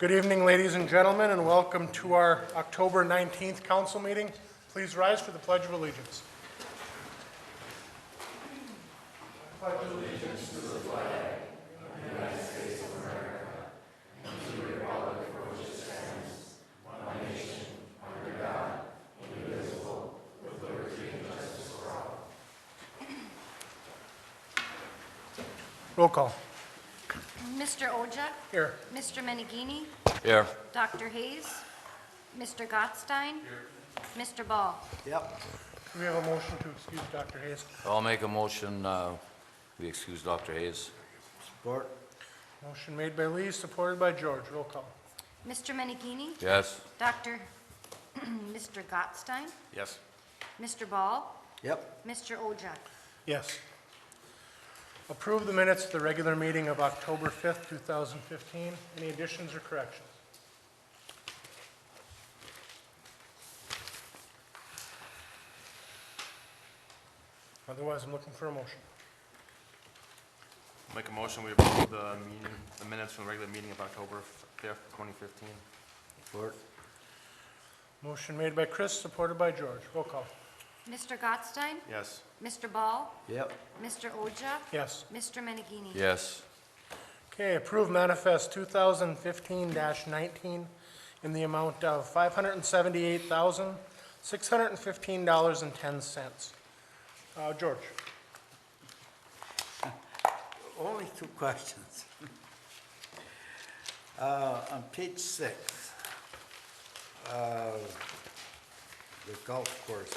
Good evening, ladies and gentlemen, and welcome to our October 19th council meeting. Please rise for the Pledge of Allegiance. Roll call. Mr. Ojek? Here. Mr. Menegini? Here. Dr. Hayes? Mr. Gottstein? Mr. Ball? Yep. Do we have a motion to excuse Dr. Hayes? I'll make a motion, we excuse Dr. Hayes. Support. Motion made by Lee, supported by George. Roll call. Mr. Menegini? Yes. Dr. Mr. Gottstein? Yes. Mr. Ball? Yep. Mr. Ojek? Yes. Approve the minutes of the regular meeting of October 5th, 2015. Any additions or corrections? Otherwise, I'm looking for a motion. Make a motion, we approve the minutes from the regular meeting of October 5th, 2015. Support. Motion made by Chris, supported by George. Roll call. Mr. Gottstein? Yes. Mr. Ball? Yep. Mr. Ojek? Yes. Mr. Menegini? Yes. Okay, approve manifest 2015-19 in the amount of $578,615.10. George. Only two questions. On page 6, the golf course,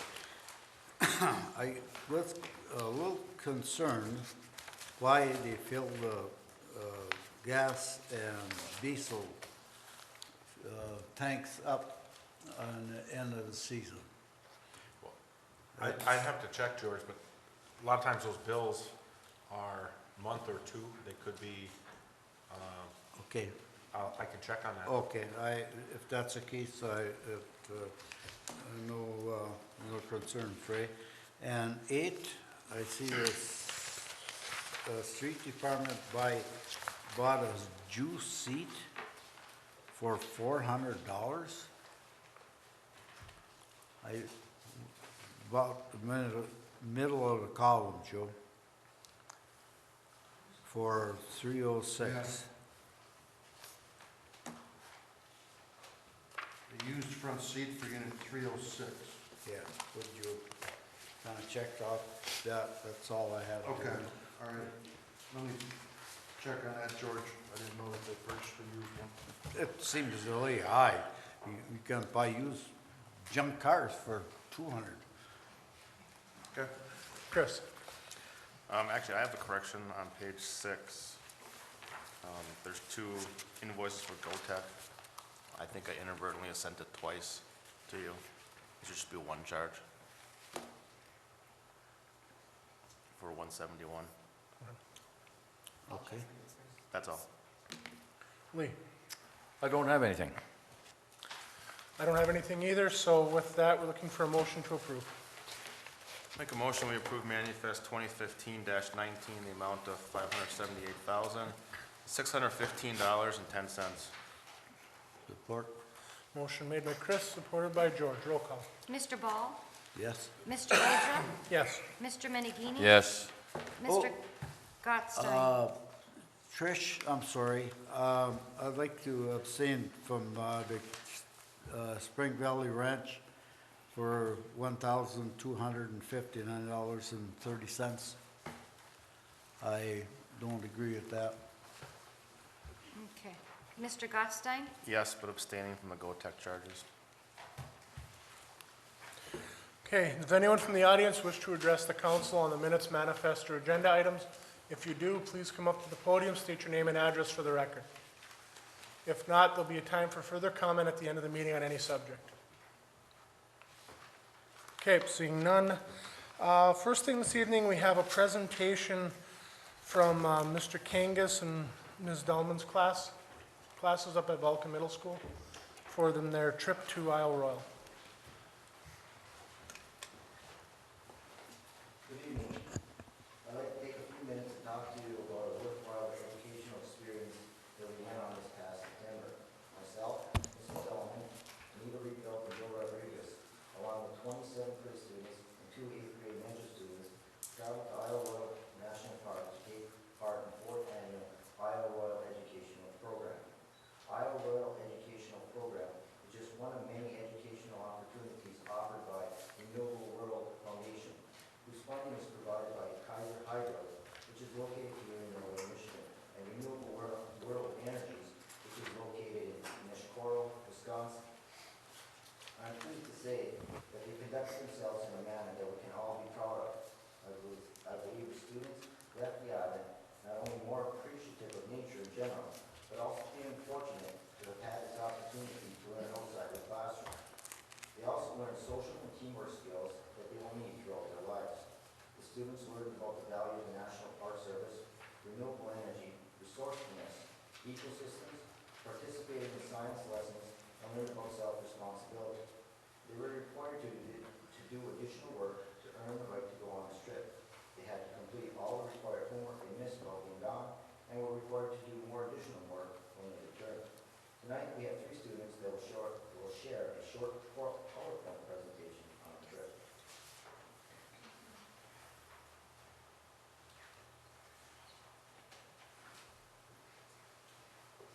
I was a little concerned why they fill the gas and diesel tanks up on the end of the season. I'd have to check, George, but a lot of times those bills are a month or two. They could be, Okay. I can check on that. Okay, if that's the case, no concern, Frey. And 8, I see this, street department bought a juice seat for $400. About the middle of the column, Joe, for 306. The used front seat for unit 306. Yeah, would you kind of check off that? That's all I have. to Okay, do. all right. Let me check on that, George. I didn't know that they purchased a used one. It seems really high. You can buy used junk cars for 200. Okay. Chris. Actually, I have a correction on page 6. There's 2 invoices for GoTech. I think I inadvertently sent it twice to you. It should just be one charge for 171. Okay. That's all. Lee. I don't have anything. I don't have anything either, so with that, we're looking for a motion to approve. Make a motion, we approve manifest 2015-19, the amount of $578,615.10. Support? Motion made by Chris, supported by George. Roll call. Mr. Ball? Yes. Mr. Ojek? Yes. Mr. Menegini? Yes. Mr. Gottstein? Trish, I'm sorry. I'd like to abstain from the Spring Valley Ranch for $1,259.30. I don't agree with that. Okay. Mr. Gottstein? Yes, but abstaining from the GoTech charges. Okay, does anyone from the audience wish to address the council on the minutes, manifest, or agenda items? If you do, please come up to the podium, state your name and address for the record. If not, there'll be a time for further comment at the end of the meeting on any subject. Okay, seeing none. First thing this evening, we have a presentation from Mr. Kangas and Ms. Dahlman's classes up at Vulcan Middle School for their trip to Isle Royal. Good evening. I'd like to take a few minutes to talk to you about a worthwhile educational experience that we went on this past September. My ecosystems, participated in science lessons, and learned about self-responsibility. They were required to do additional work to earn the right to go on this trip. They had to complete all the required homework they missed while being gone, and were required to do more additional work when they returned. Tonight, we have 3 students that will share a short PowerPoint presentation on the trip.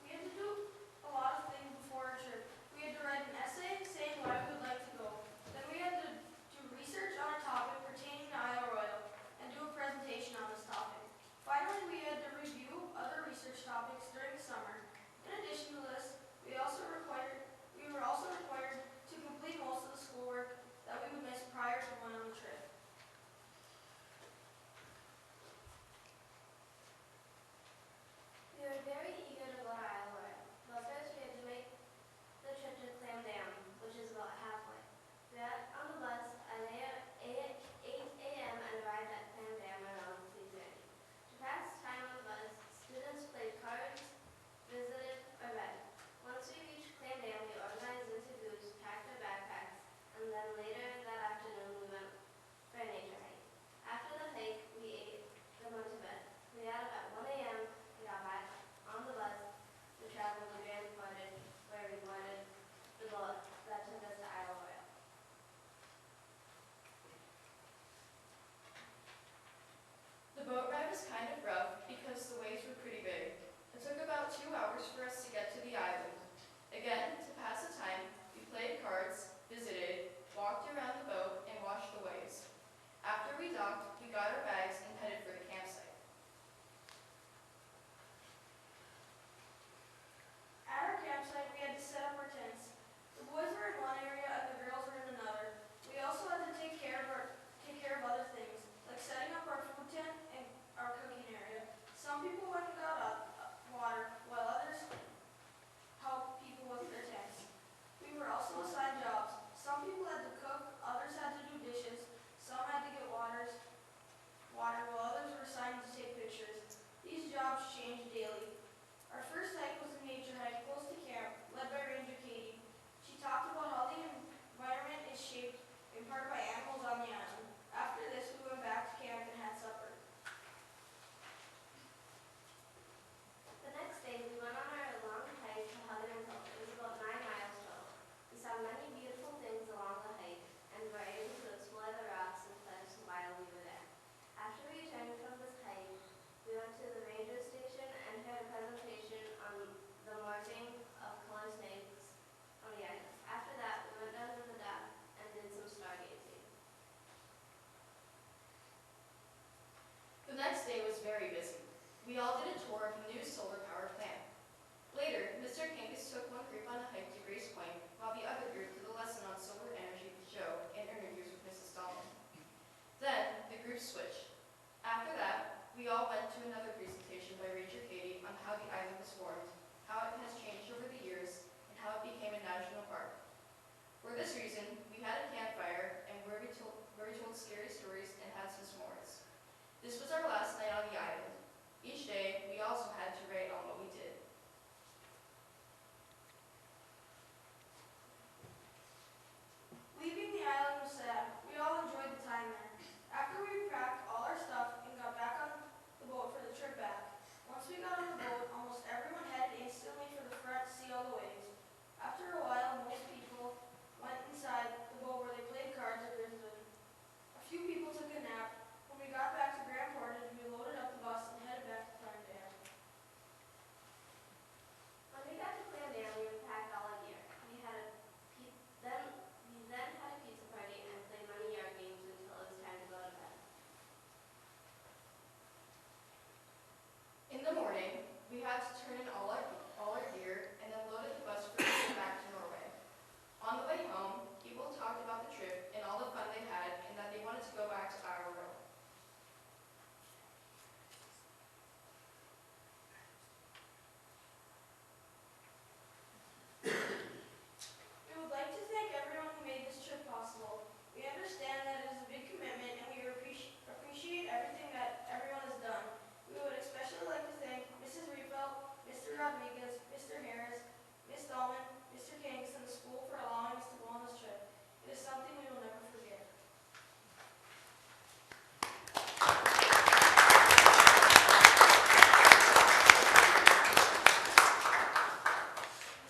We had to do a lot of things before our trip. We had to write an essay saying why we would like to go. Then we had to do research on a topic pertaining to Isle Royal and do a presentation on this topic. Finally, we had to review other research topics during the summer. In addition to this, we were also required to complete most of the schoolwork that we would miss prior to going on the trip. We were very eager to go to Isle Royal, but first we had to make the trip to Clam Dam, which is about halfway. We got on the bus at 8 a.m. and arrived at Clam Dam around 3:30. To pass time on the bus, students played cards, visited, or read. Once we reached Clam Dam, we organized into groups, packed our backpacks, and then later that afternoon we went for a nature hike. After the hike, we ate and went to bed. We got up at 1 a.m. and got back on the bus to travel to Grand Portage, where we boarded the boat that took us to Isle Royal. The boat ride was kind of rough because the waves were pretty big. It took about 2 hours for us to get to the island. Again, to pass the time, we played cards, visited, walked around the boat, and watched the waves. After we docked, we got our bags and headed for the campsite. At our campsite, we had to set up our tents. The boys were in one area and the girls were in another. We also had to take care of other things, like setting up our food tent and our cooking area. Some people went and got water, while others helped people with their tents. We were also assigned jobs. Some people had to cook, others had to do dishes, some had to get water, while others were assigned to take pictures. These jobs changed daily. Our first hike was a nature hike close to camp, led by Ranger Katie. She talked about how the environment is shaped in part by animals on the island. After this, we went back to camp and had supper. The next day, we went on our long hike to Huggin Hill. It was about 9 miles total. We saw many beautiful things along the hike and were able to explore the rocks and cliffs while we were there. After we returned from this hike, we went to the ranger station and heard a presentation on the morphing of killer snakes on the island. After that, we went down to the dock and did some stargazing. The next day was very busy. We all did a tour of the new solar power plant. Later, Mr. Kangas took one group on a hike to Grace Point, while the other group did a lesson on solar energy with Joe and interviews with Mrs. Dahlman. Then, the group switched. After that, we all went to another presentation by Ranger Katie on how the island was formed, how it has changed over the years, and how it became a national park. For this reason, we had a campfire and where we told scary stories and had some s'mores. This was our last night on the island. Each day, we also had to write on what we did. Leaving the island was sad. We all enjoyed the time there. After we packed all our stuff and got back on the boat for the trip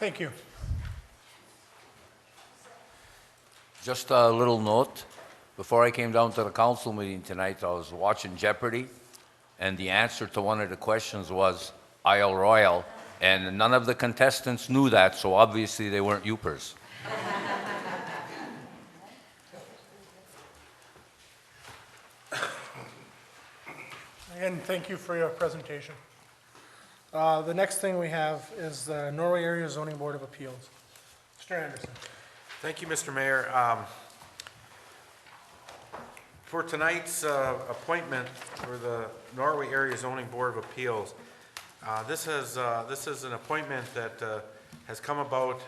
Thank you. Just a little note, before I came down to the council meeting tonight, I was watching Jeopardy, and the answer to one of the questions was Isle Royal, and none of the contestants knew that, so obviously they weren't Yoopers. Again, thank you for your presentation. The next thing we have is the Norway Area Zoning Board of Appeals. Mr. Anderson. Thank you, Mr. Mayor. For tonight's appointment for the Norway Area Zoning Board of Appeals, this is an appointment that has come about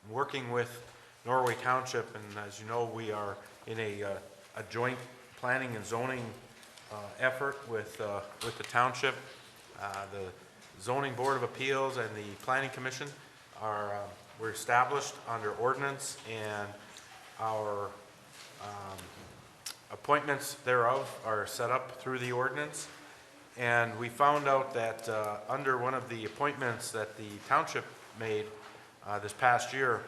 working with Norway Township, and as you know, we are in a joint planning and zoning effort with the township. The Zoning Board of Appeals and the Planning Commission were established under ordinance, and our appointments thereof are set up through the ordinance. And we found out that under one of the appointments that the township made this past year,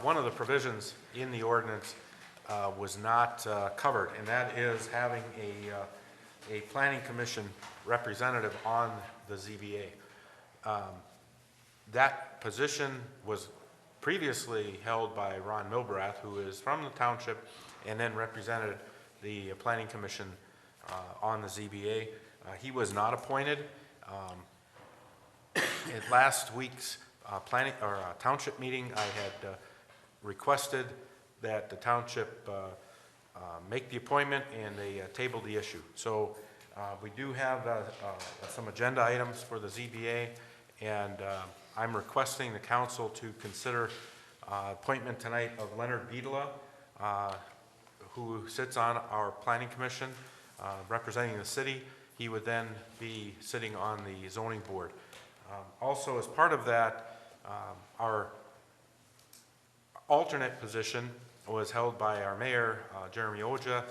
one of the provisions in the ordinance was not covered, and that is having a planning commission representative on the ZBA. That position was previously held by Ron Milbrath, who is from the township, and then represented the planning commission on the ZBA. He was not appointed. At last week's township meeting, I had requested that the township make the appointment, and they tabled the issue. So we do have some agenda items for the ZBA, and I'm requesting the council to consider appointment tonight of Leonard Vidala, who sits on our planning commission representing the city. He would then be sitting on the zoning board. Also, as part of that, our alternate position was held by our mayor, Jeremy Oja.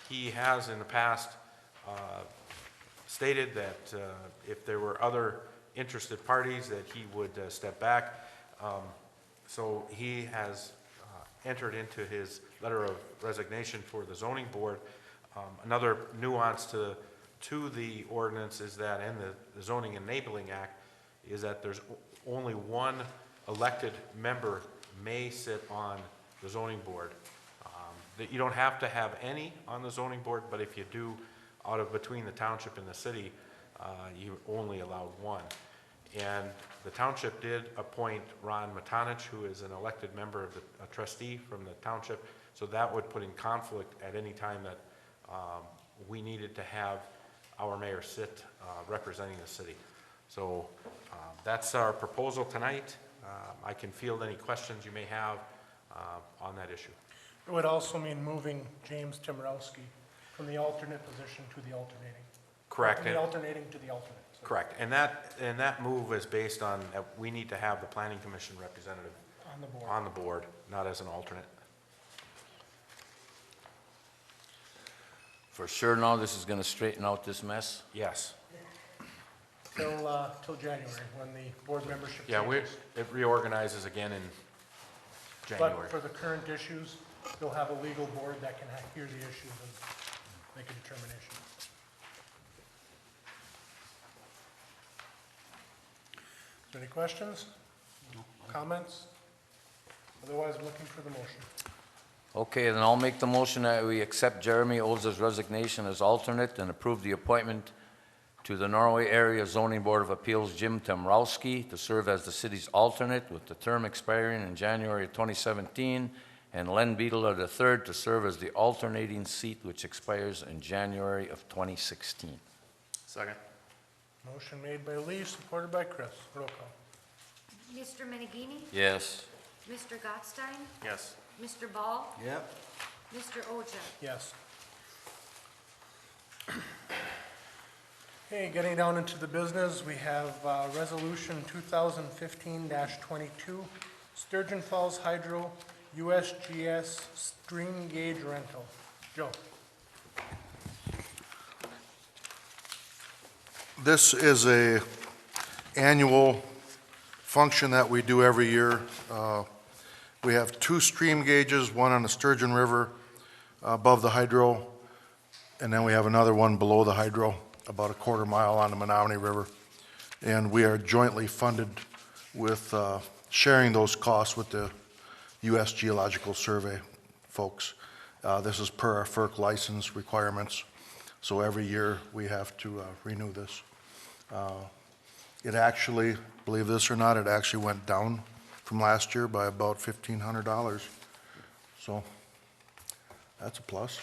He has in the past stated that if there were other interested parties that he would step back. So he has entered into his letter of resignation for the zoning board. Another nuance to the ordinance is that, and the Zoning Enabling Act, is that there's only one elected member may sit on the zoning board. That you don't have to have any on the zoning board, but if you do, out of between the township and the city, you only allowed one. And the township did appoint Ron Matanich, who is an elected member of a trustee from the township, so that would put in conflict at any time that we needed to have our mayor sit representing the city. So that's our proposal tonight. I can field any questions you may have on that issue. It would also mean moving James Timorowski from the alternate position to the alternating. Correct. From the alternating to the alternate. So Correct. And that move is based on, we need to have the planning commission representative on the board. not as an alternate. For sure now, this is going to straighten out this mess? Yes. Till January, when the board membership Yeah, changes. it reorganizes again in January. But for the current issues, you'll have a legal board that can hear the issues and make a determination. Is there any questions? Comments? Otherwise, I'm looking for the motion. Okay, then I'll make the motion that we accept Jeremy Oza's resignation as alternate and approve the appointment to the Norway Area Zoning Board of Appeals, Jim Temrowski, to serve as the city's alternate with the term expiring in January of 2017, and Len Beadle III to serve as the alternating seat, which expires in January of 2016. Second. Motion made by Lee, supported by Chris. Roll call. Mr. Menegini? Yes. Mr. Gottstein? Yes. Mr. Ball? Yep. Mr. Oja? Yes. Okay, getting down into the business, we have Resolution 2015-22, Sturgeon Falls Hydro USGS Stream Gauge Rental. Joe? This is a annual function that we do every year. We have 2 stream gauges, one on the Sturgeon River above the hydro, and then we have another one below the hydro, about a quarter mile on the Menominee River. And we are jointly funded with sharing those costs with the U.S. Geological Survey folks. This is per our FERC license requirements, so every year we have to renew this. It actually, believe this or not, it actually went down from last year by about $1,500. So that's a plus.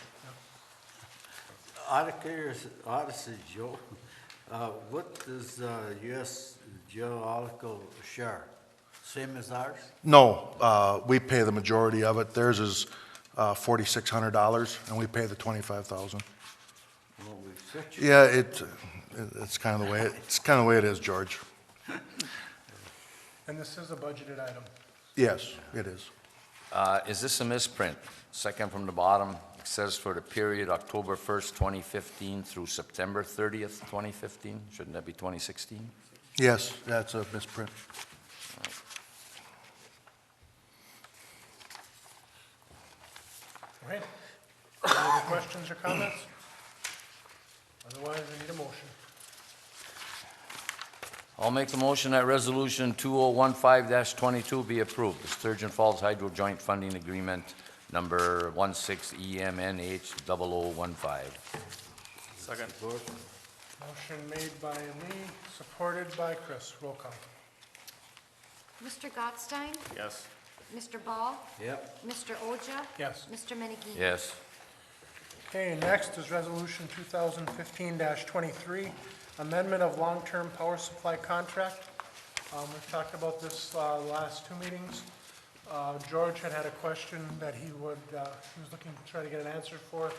Out of curiosity, Joe, what does U.S. Geological share? Same as ours? No, we pay the majority of it. Theirs is $4,600, and we pay the $25,000. Well, we switched. Yeah, it's kind of the way it is, George. And this is a budgeted item. Yes, it is. Is this a misprint? Second from the bottom, it says for the period October 1st, 2015 through September 30th, 2015. Shouldn't that be 2016? Yes, that's a misprint. All right. Any other questions or comments? Otherwise, I need a motion. I'll make the motion that resolution 2015-22 be approved. The Sturgeon Falls Hydro Joint Funding Agreement number 16EMNH0015. Second. Motion made by Lee, supported by Chris. Roll call. Mr. Gottstein? Yes. Mr. Ball? Yep. Mr. Oja? Yes. Mr. Menigee? Yes. Okay, next is Resolution 2015-23, amendment of long-term power supply contract. We've talked about this last 2 meetings. George had a question that he was looking to try to get an answer for.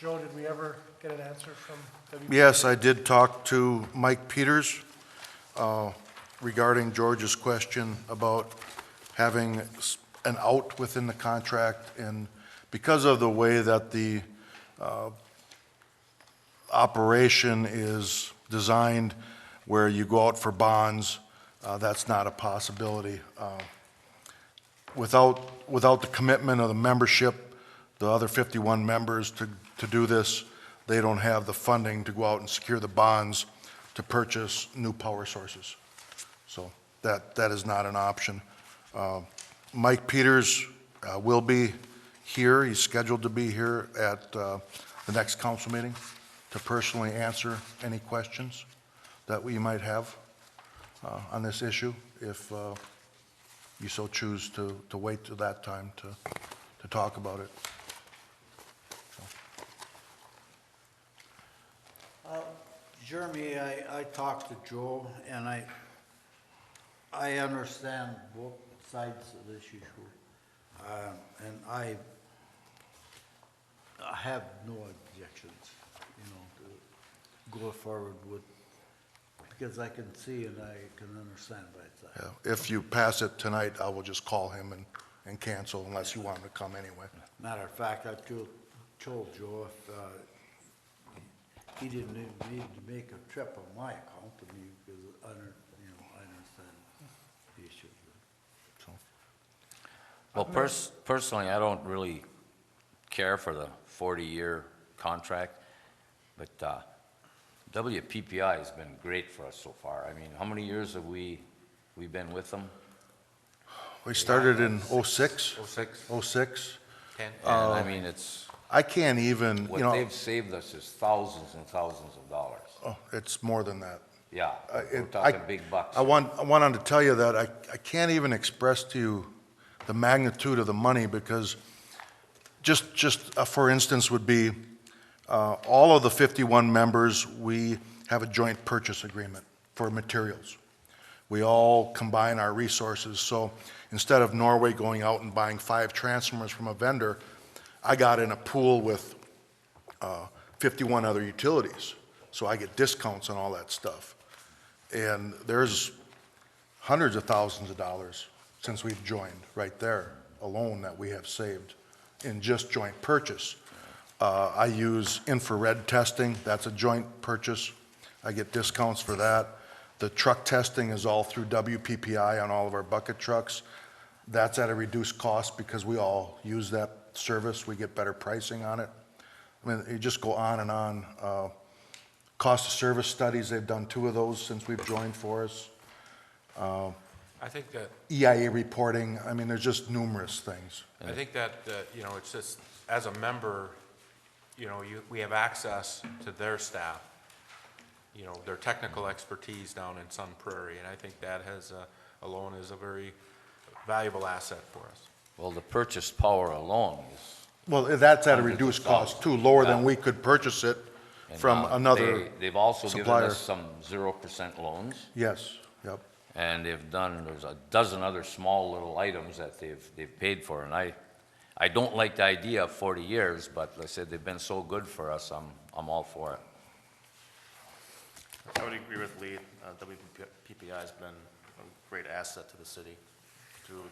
Joe, did we ever get an answer from WPC? Yes, I did talk to Mike Peters regarding George's question about having an out within the contract, and because of the way that the operation is designed, where you go out for bonds, that's not a possibility. Without the commitment of the membership, the other 51 members to do this, they don't have the funding to go out and secure the bonds to purchase new power sources. So that is not an option. Mike Peters will be here. He's scheduled to be here at the next council meeting to personally answer any questions that we might have on this issue, if you so choose to wait till that time to talk about it. Jeremy, I talked to Joe, and I understand both sides of this issue. And I have no objections, to go forward with, because I can see and I can understand both sides. Yeah. If you pass it tonight, I will just call him and cancel unless you want him to come anyway. Matter of fact, I told Joe if he didn't even need to make a trip on my account to me, because I understand the issue. Well, personally, I don't really care for the 40-year contract, but WPPI has been great for us so far. I mean, how many years have we been with them? We started in '06. 06? '06. 10. And I mean, it's, I can't even, what they've saved us is thousands and thousands of dollars. it's more than that. Yeah, we're I- talking big bucks. I wanted to tell you that I can't even express to you the magnitude of the money, because just for instance would be, all of the 51 members, we have a joint purchase agreement for materials. We all combine our resources, so instead of Norway going out and buying 5 transformers from a vendor, I got in a pool with 51 other utilities, so I get discounts on all that stuff. And there's hundreds of thousands of dollars since we've joined right there alone that we have saved in just joint purchase. I use infrared testing. That's a joint purchase. I get discounts for that. The truck testing is all through WPPI on all of our bucket trucks. That's at a reduced cost because we all use that service. We get better pricing on it. I mean, you just go on and on. Cost of service studies, they've done 2 of those since we've joined Forest. I think that, EIA reporting, I mean, there's just numerous things. you know, it's just, as a member, you know, we have access to their staff, you know, their technical expertise down in Sun Prairie, and I think that has, alone is a very valuable asset for us. Well, the purchase power alone is. Well, that's at a Hundreds of reduced cost too, thousands. lower than Yeah. we could purchase it and, from another They've also given supplier. us some 0% loans, Yes, yep. and there's a dozen other small little items that they've paid for, and I don't like the idea of 40 years, but like I said, they've been so good for us, I'm all for it. I would agree with Lee. WPPI has been a great asset to the city through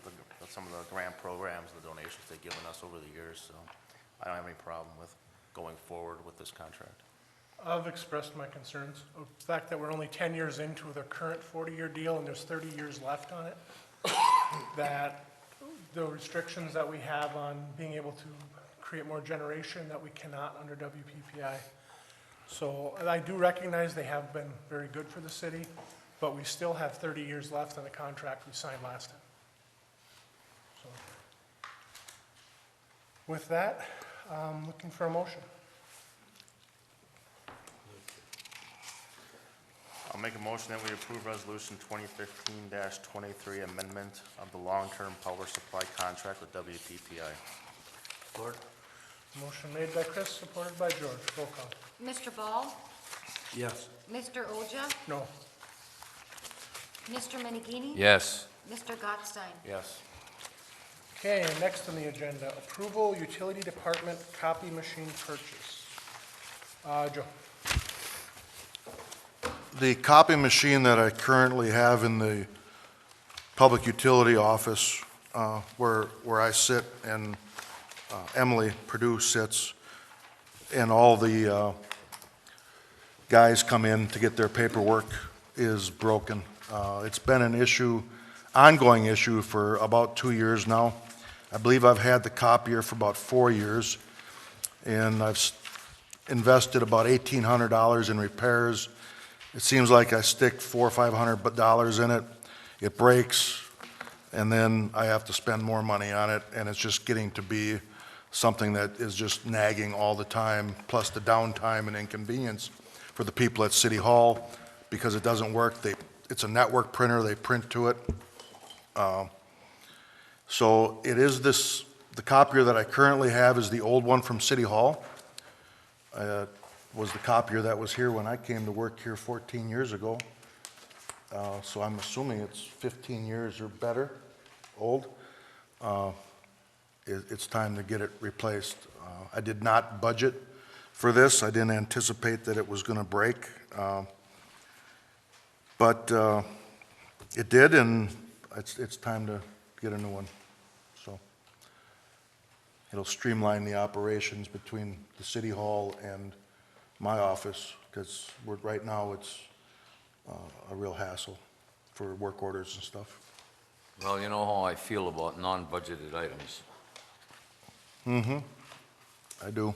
some of the grant programs and the donations they've given us over the years, so I don't have any problem with going forward with this contract. I've expressed my concerns of the fact that we're only 10 years into the current 40-year deal and there's 30 years left on it. That the restrictions that we have on being able to create more generation that we cannot under WPPI. So I do recognize they have been very good for the city, but we still have 30 years left on the contract we signed last time. So with that, looking for a motion. I'll make a motion that we approve Resolution 2015-23 amendment of the long-term power supply contract with WPPI. Support? Motion made by Chris, supported by George. Roll call. Mr. Ball? Yes. Mr. Oja? No. Mr. Menigini? Yes. Mr. Gottstein? Yes. Okay, next on the agenda, approval utility department copy machine purchase. Joe. The copy machine that I currently have in the public utility office, where I sit and Emily Purdue sits, and all the guys come in to get their paperwork, is broken. It's been an issue, ongoing issue for about 2 years now. I believe I've had the copier for about 4 years, and I've invested about $1,800 in repairs. It seems like I stick $400 or $500 in it, it breaks, and then I have to spend more money on it, and it's just getting to be something that is just nagging all the time, plus the downtime and inconvenience for the people at City Hall, because it doesn't work. It's a network printer, they print to it. So it is the copier that I currently have is the old one from City Hall. Was the copier that was here when I came to work here 14 years ago. So I'm assuming it's 15 years or better old. It's time to get it replaced. I did not budget for this. I didn't anticipate that it was going to break. But it did, and it's time to get a new one. So it'll streamline the operations between the City Hall and my office, because right now it's a real hassle for work orders and stuff. Well, you know how I feel about non-budgeted items. Mm-hmm. I do.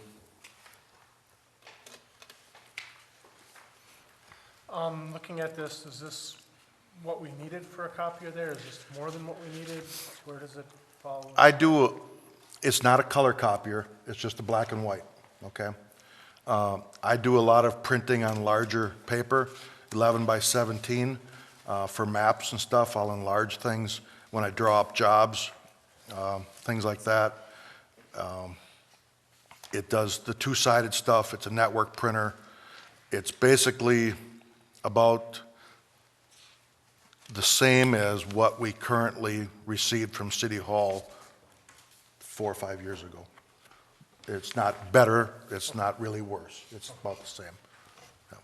Looking at this, is this what we needed for a copier there? Is this more than what we needed? Where does it fall? I do, it's not a color copier, it's just a black and white, okay? I do a lot of printing on larger paper, 11 by 17, for maps and stuff. I'll enlarge things when I draw up jobs, things like that. It does the two-sided stuff. It's a network printer. It's basically about the same as what we currently received from City Hall 4 or 5 years ago. It's not better, it's not really worse, it's about the same. Yeah.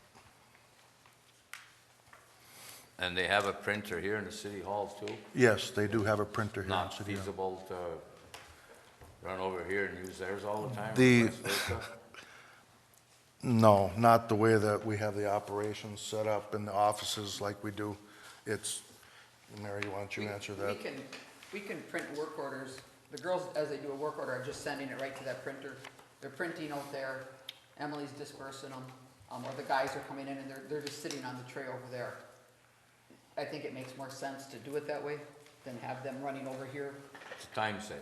And they have a printer here in the city halls too? Yes, they do have a printer here in Not City Hall. feasible to run over here and use theirs all the time? or The- vice versa? No, not the way that we have the operations set up in the offices like we do. It's, Mary, why don't you answer that? We can print work orders. The girls, as they do a work order, are just sending it right to that printer. They're printing out there, Emily's dispersing them, or the guys are coming in and they're just sitting on the tray over there. I think it makes more sense to do it that way than have them running over here. It's a time saver.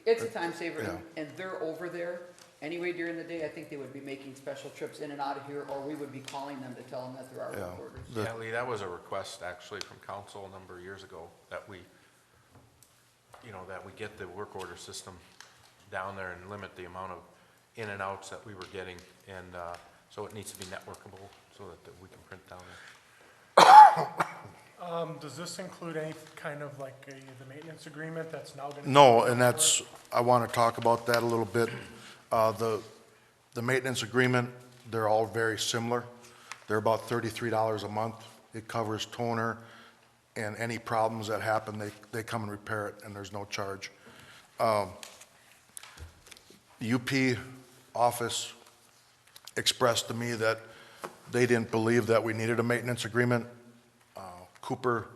It's a time saver, Yeah. and they're over there anyway during the day. I think they would be making special trips in and out of here, or we would be calling them to tell them that there are Yeah. work orders. Yeah, Lee, that was a request actually from council a number of years ago, that we, that we get the work order system down there and limit the amount of in and outs that we were getting. And so it needs to be networkable so that we can print down there. Does this include any kind of like the maintenance agreement that's now gonna? No, and that's, I want to talk about that a little bit. The maintenance agreement, they're all very similar. They're about $33 a month. It covers toner, and any problems that happen, they come and repair it, and there's no charge. The UP office expressed to me that they didn't believe that we needed a maintenance agreement. Cooper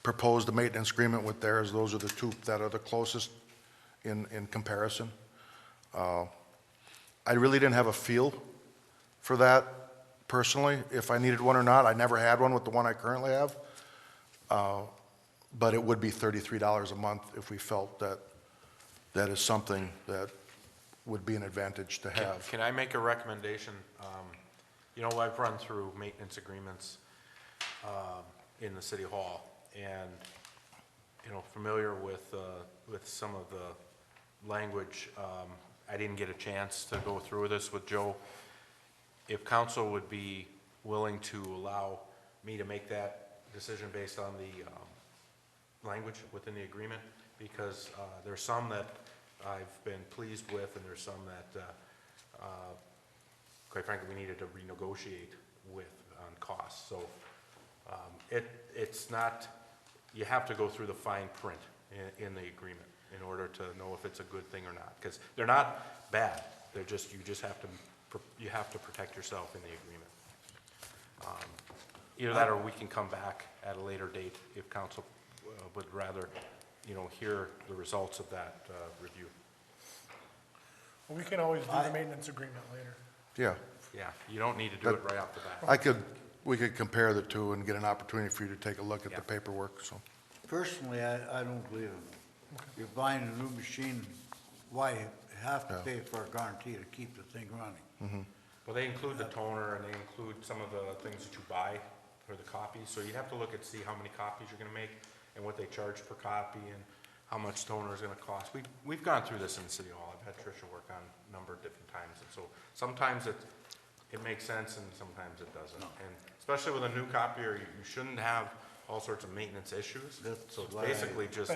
proposed a maintenance agreement with theirs. Those are the two that are the closest in comparison. I really didn't have a feel for that personally, if I needed one or not. I never had one with the one I currently have. But it would be $33 a month if we felt that that is something that would be an advantage to have. Can I make a recommendation? I've run through maintenance agreements in the city hall, and, familiar with some of the language. I didn't get a chance to go through this with Joe. If council would be willing to allow me to make that decision based on the language within the agreement, because there's some that I've been pleased with, and there's some that, quite frankly, we needed to renegotiate with on costs. So it's not, you have to go through the fine print in the agreement in order to know if it's a good thing or not, because they're not bad. They're just, you have to protect yourself in the agreement. Either that, or we can come back at a later date if council would rather, hear the results of that review. Well, we can always do the maintenance agreement later. Yeah, Yeah, you don't need to do it right off the bat. we could compare the two and get an opportunity for you to take a look at the paperwork, so. Personally, I don't believe it. You're buying a new machine, why you have to pay for a guarantee to keep the thing running? Well, they include the toner, and they include some of the things that you buy for the copies, so you'd have to look and see how many copies you're gonna make and what they charge per copy and how much toner is gonna cost. We've gone through this in the city hall. I've had Tricia work on a number of different times, and so sometimes it makes sense and sometimes it doesn't. And especially with a new copier, you shouldn't have all sorts of maintenance issues. That's So it's why basically just,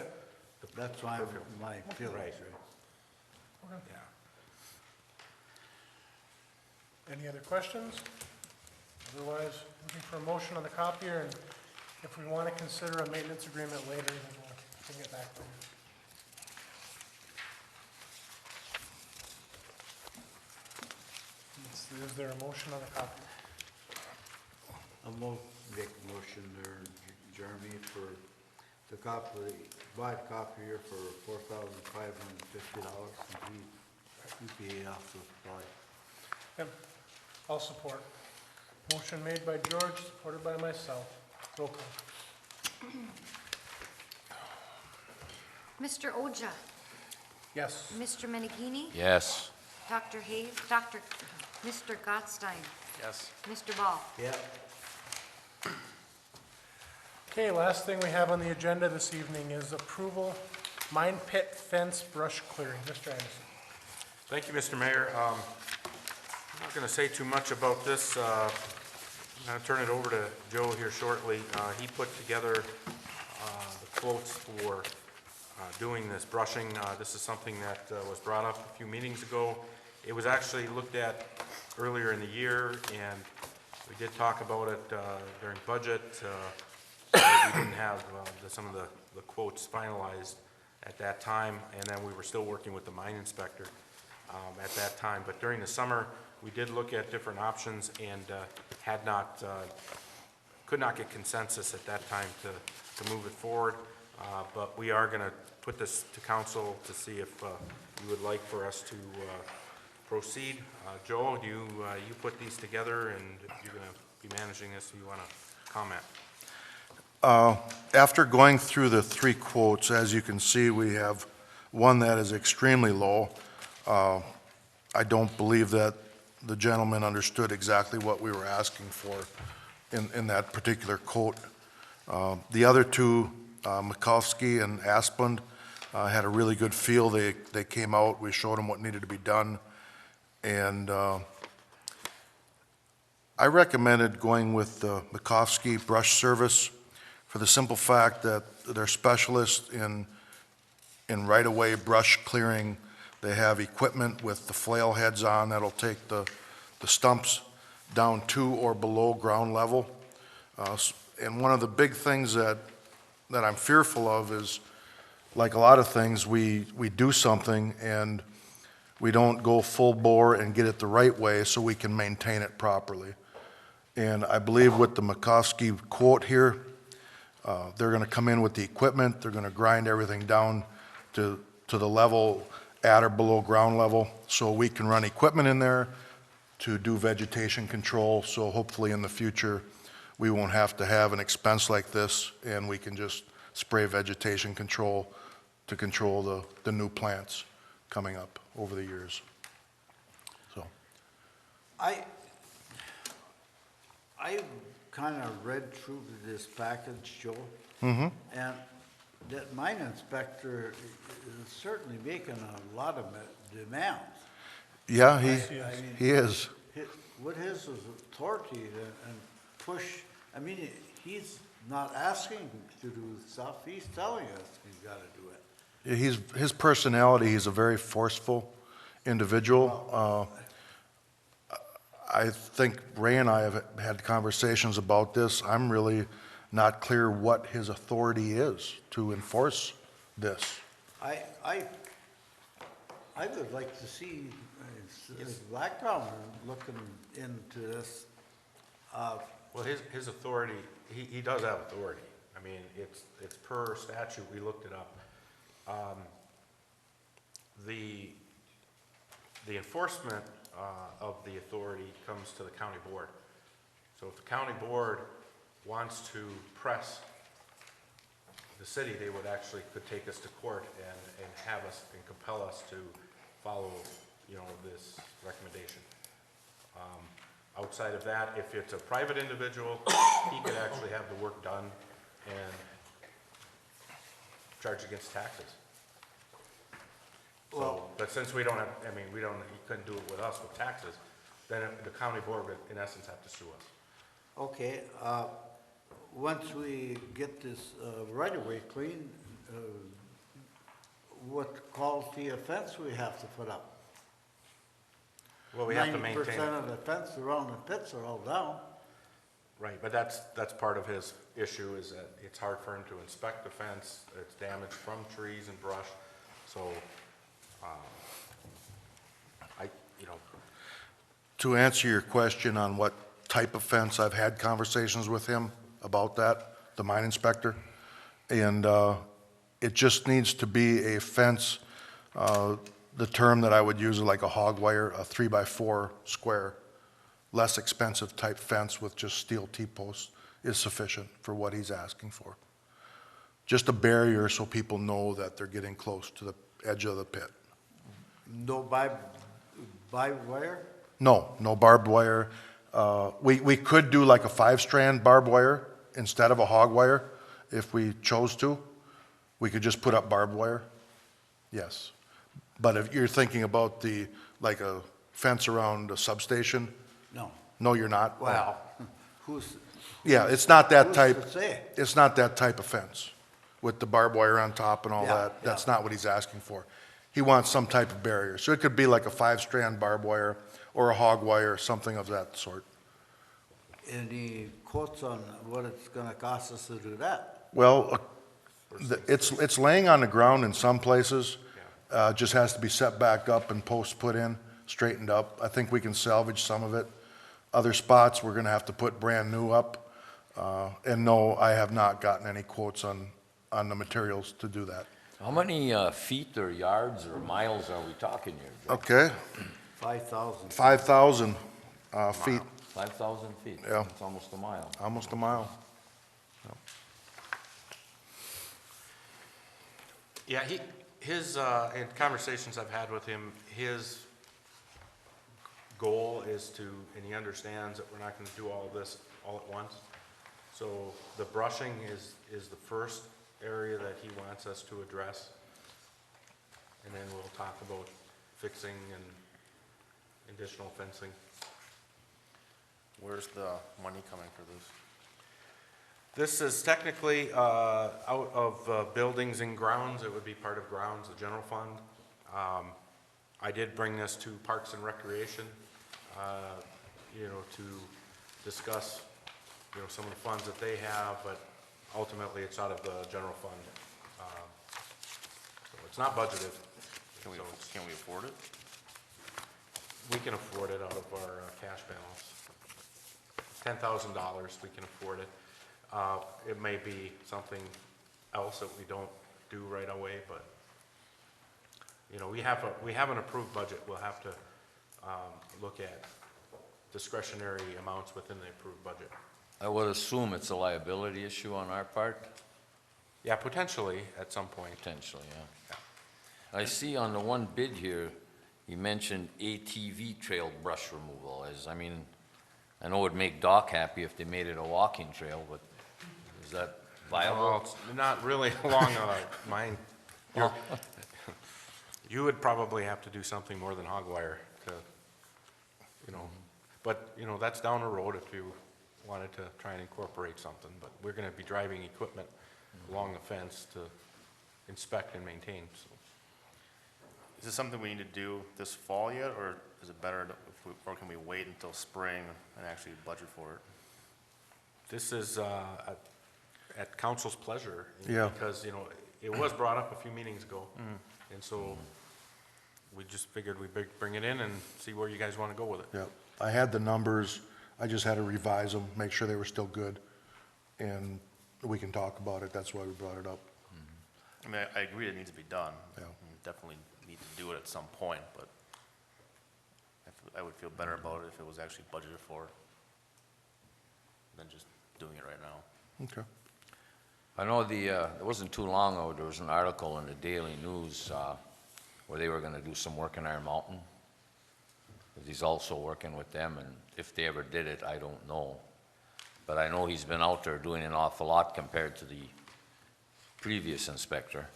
That's why my feelings, Right. right? yeah. Any other questions? Otherwise, looking for a motion on the copier, and if we want to consider a maintenance agreement later, then we'll bring it back later. Is there a motion on the copier? I'll make a motion there, Jeremy, for the buy a copier for $4,550 and EPA off the supply. Yep, I'll support. Motion made by George, supported by myself. Roll call. Mr. Oja, Yes. Mr. Menigini, Yes. Dr. Hayes, Mr. Gottstein, Yes. Mr. Ball. Yeah. Okay, last thing we have on the agenda this evening is approval, mine pit fence brush clearing. Mr. Anderson. Thank you, Mr. Mayor. I'm not going to say too much about this. I'm going to turn it over to Joe here shortly. He put together the quotes for doing this brushing. This is something that was brought up a few meetings ago. It was actually looked at earlier in the year, and we did talk about it during budget. We didn't have some of the quotes finalized at that time, and then we were still working with the mine inspector at that time. But during the summer, we did look at different options and had not, could not get consensus at that time to move it forward. But we are going to put this to council to see if you would like for us to proceed. Joe, you put these together, and you're going to be managing this, you want to comment? After going through the 3 quotes, as you can see, we have one that is extremely low. I don't believe that the gentleman understood exactly what we were asking for in that particular quote. The other 2, Mikowski and Asplund, had a really good feel. They came out, we showed them what needed to be done, and I recommended going with the Mikowski brush service for the simple fact that they're specialists in right-of-way brush clearing. They have equipment with the flail heads on that'll take the stumps down to or below ground level. And one of the big things that I'm fearful of is, like a lot of things, we do something and we don't go full bore and get it the right way so we can maintain it properly. And I believe with the Mikowski quote here, they're going to come in with the equipment, they're going to grind everything down to the level at or below ground level, so we can run equipment in there to do vegetation control, so hopefully in the future, we won't have to have an expense like this, and we can just spray vegetation control to control the new plants coming up over the years. So, I kind of read through this package, Joe. And that mine inspector is certainly making a lot of demands. yeah, I mean, he is. What his authority and push, I mean, he's not asking to do stuff, he's telling us he's got to do it. His personality, he's a very forceful individual. I think Ray and I have had conversations about this. I'm really not clear what his authority is to enforce this. I would like to see his background looking into this. Well, his authority, he does have authority. I mean, it's per statute, we looked it up. The enforcement of the authority comes to the county board. So if the county board wants to press the city, they would actually could take us to court and have us and compel us to follow, this recommendation. Outside of that, if it's a private individual, he could actually have the work done and charge against taxes. So, but since we don't have, he couldn't do it with us with taxes, then the county board would, in essence, have to sue us. Okay, once we get this right-of-way clean, what quality of fence we have to put up? Well, we have to maintain 90% it. of the fence around the pits are all down. Right, but that's part of his issue, is that it's hard for him to inspect the fence, it's damaged from trees and brush, so, To answer your question on what type of fence, I've had conversations with him about that, the mine inspector, and it just needs to be a fence. The term that I would use is like a hog wire, a 3x4 square, less expensive type fence with just steel T-posts is sufficient for what he's asking for. Just a barrier so people know that they're getting close to the edge of the pit. No barbed wire? No, no barbed wire. We could do like a 5-strand barbed wire instead of a hog wire if we chose to. We could just put up barbed wire, yes. But if you're thinking about like a fence around a substation, No. no, you're not. Well, Yeah, it's not that who's type, to say? it's not that type of fence with the barbed wire on top and all Yeah, that. That's yeah. not what he's asking for. He wants some type of barrier. So it could be like a 5-strand barbed wire or a hog wire, something of that sort. Any quotes on what it's gonna cost us to do that? Well, it's laying on the ground in some places, just has to be set back up and posts put in, straightened up. I think we can salvage some of it. Other spots, we're gonna have to put brand new up. And no, I have not gotten any quotes on the materials to do that. How many feet or yards or miles are we talking here, Joe? Okay, 5,000. 5,000 feet, 5,000 feet? Yeah. It's almost a mile. almost a mile. Yeah, in conversations I've had with him, his goal is to, and he understands that we're not gonna do all of this all at once. So the brushing is the first area that he wants us to address. And then we'll talk about fixing and additional fencing. Where's the money coming for this? This is technically out of buildings and grounds. It would be part of grounds, the general fund. I did bring this to Parks and Recreation, to discuss, some of the funds that they have, but ultimately it's out of the general fund. So it's not budgeted. Can we afford it? We can afford it out of our cash balance. $10,000, we can afford it. It may be something else that we don't do right away, but, we have an approved budget. We'll have to, look at discretionary amounts within the approved budget. I would assume it's a liability issue on our part? Yeah, potentially at some point. Potentially, yeah. I see on the one bid here, you mentioned ATV trail brush removal. I know it'd make Doc happy if they made it a walking trail, but is that Well, viable? it's not really along mine. You would probably have to do something more than hog wire to, but, that's down the road if you wanted to try and incorporate something, but we're gonna be driving equipment along the fence to inspect and maintain, so. Is this something we need to do this fall yet, or is it better, or can we wait until spring and actually budget for it? This is, at council's pleasure. Yeah. Because, it was brought up a few meetings ago, and so we just figured we'd bring it in and see where you guys wanna go with it. Yeah, I had the numbers, I just had to revise them, make sure they were still good, and we can talk about it, that's why we brought it up. I agree it needs to be done. Yeah. We definitely need to do it at some point, but I would feel better about it if it was actually budgeted for than just doing it right now. Okay. I know it wasn't too long ago, there was an article in the Daily News where they were gonna do some work in Iron Mountain. He's also working with them, and if they ever did it, I don't know. But I know he's been out there doing an awful lot compared to the previous inspector.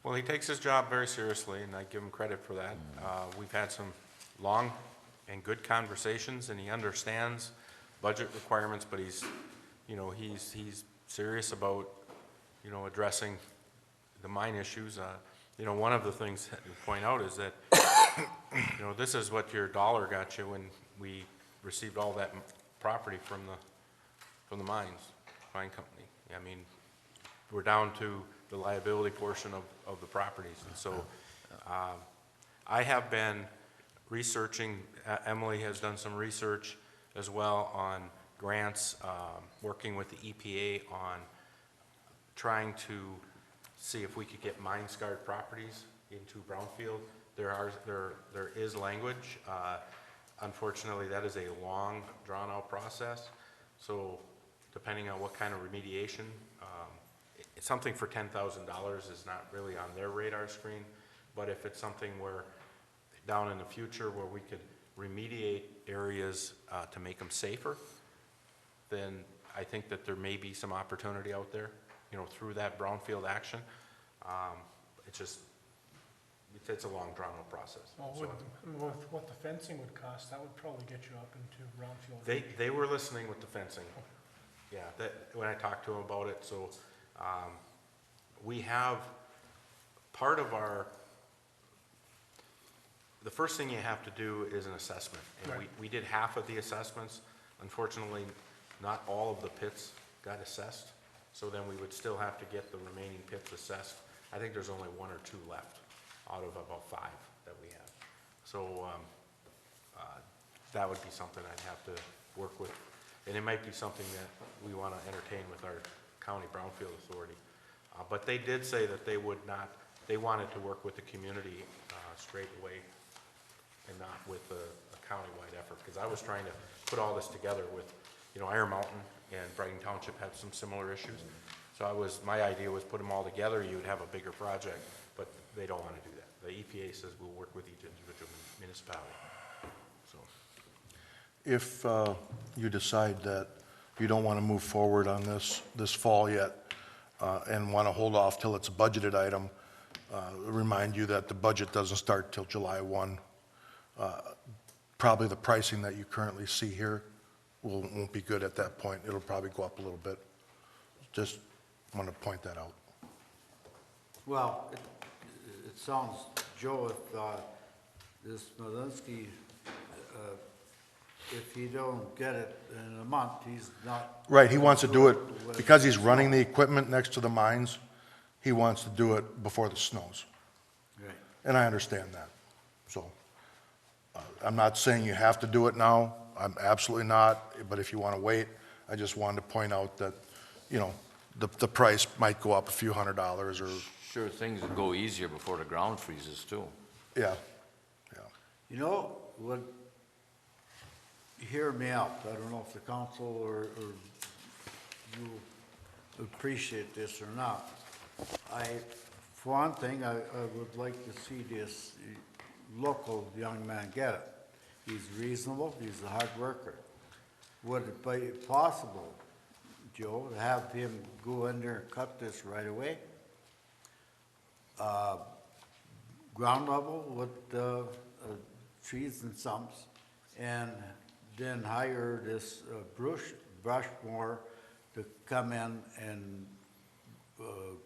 Well, he takes his job very seriously, and I give him credit for that. We've had some long and good conversations, and he understands budget requirements, but he's serious about, addressing the mine issues. One of the things that you point out is that, this is what your dollar got you when we received all that property from the mine company. We're down to the liability portion of the properties, and so, I have been researching, Emily has done some research as well on grants, working with the EPA on trying to see if we could get mine-scarred properties into brownfield. There is language. Unfortunately, that is a long, drawn-out process. So depending on what kind of remediation, something for $10,000 is not really on their radar screen. But if it's something where, down in the future, where we could remediate areas to make them safer, then I think that there may be some opportunity out there, through that brownfield action. It's a long, drawn-out process. Well, with what the fencing would cost, that would probably get you up into brownfield. They were listening with the fencing. Yeah, when I talked to them about it, so, we have, part of the first thing you have to do is an assessment. And Right. we did half of the assessments. Unfortunately, not all of the pits got assessed. So then we would still have to get the remaining pits assessed. I think there's only 1 or 2 left out of about 5 that we have. So that would be something I'd have to work with. And it might be something that we want to entertain with our county brownfield authority. But they did say that they would not, they wanted to work with the community straight away and not with a countywide effort. Because I was trying to put all this together with, Iron Mountain and Brighton Township had some similar issues. So my idea was put them all together, you would have a bigger project, but they don't want to do that. The EPA says we'll work with each individual municipality. So, If you decide that you don't want to move forward on this fall yet, and want to hold off till it's a budgeted item, remind you that the budget doesn't start till July 1. Probably the pricing that you currently see here won't be good at that point. It'll probably go up a little bit. Just want to point that out. Well, it sounds, Joe, if this Malinsky, if he don't get it in a month, he's not. Right, he wants to do it, because he's running the equipment next to the mines, he wants to do it before the snows. Right. And I understand that. So, I'm not saying you have to do it now. I'm absolutely not. But if you want to wait, I just wanted to point out that, the price might go up a few $100s or, Sure, things would go easier before the ground freezes too. yeah. Hear me out. I don't know if the council or you appreciate this or not. For one thing, I would like to see this local young man get it. He's reasonable, he's a hard worker. Would it be possible, Joe, to have him go in there and cut this right away? Ground level with trees and stumps, and then hire this brush mower to come in and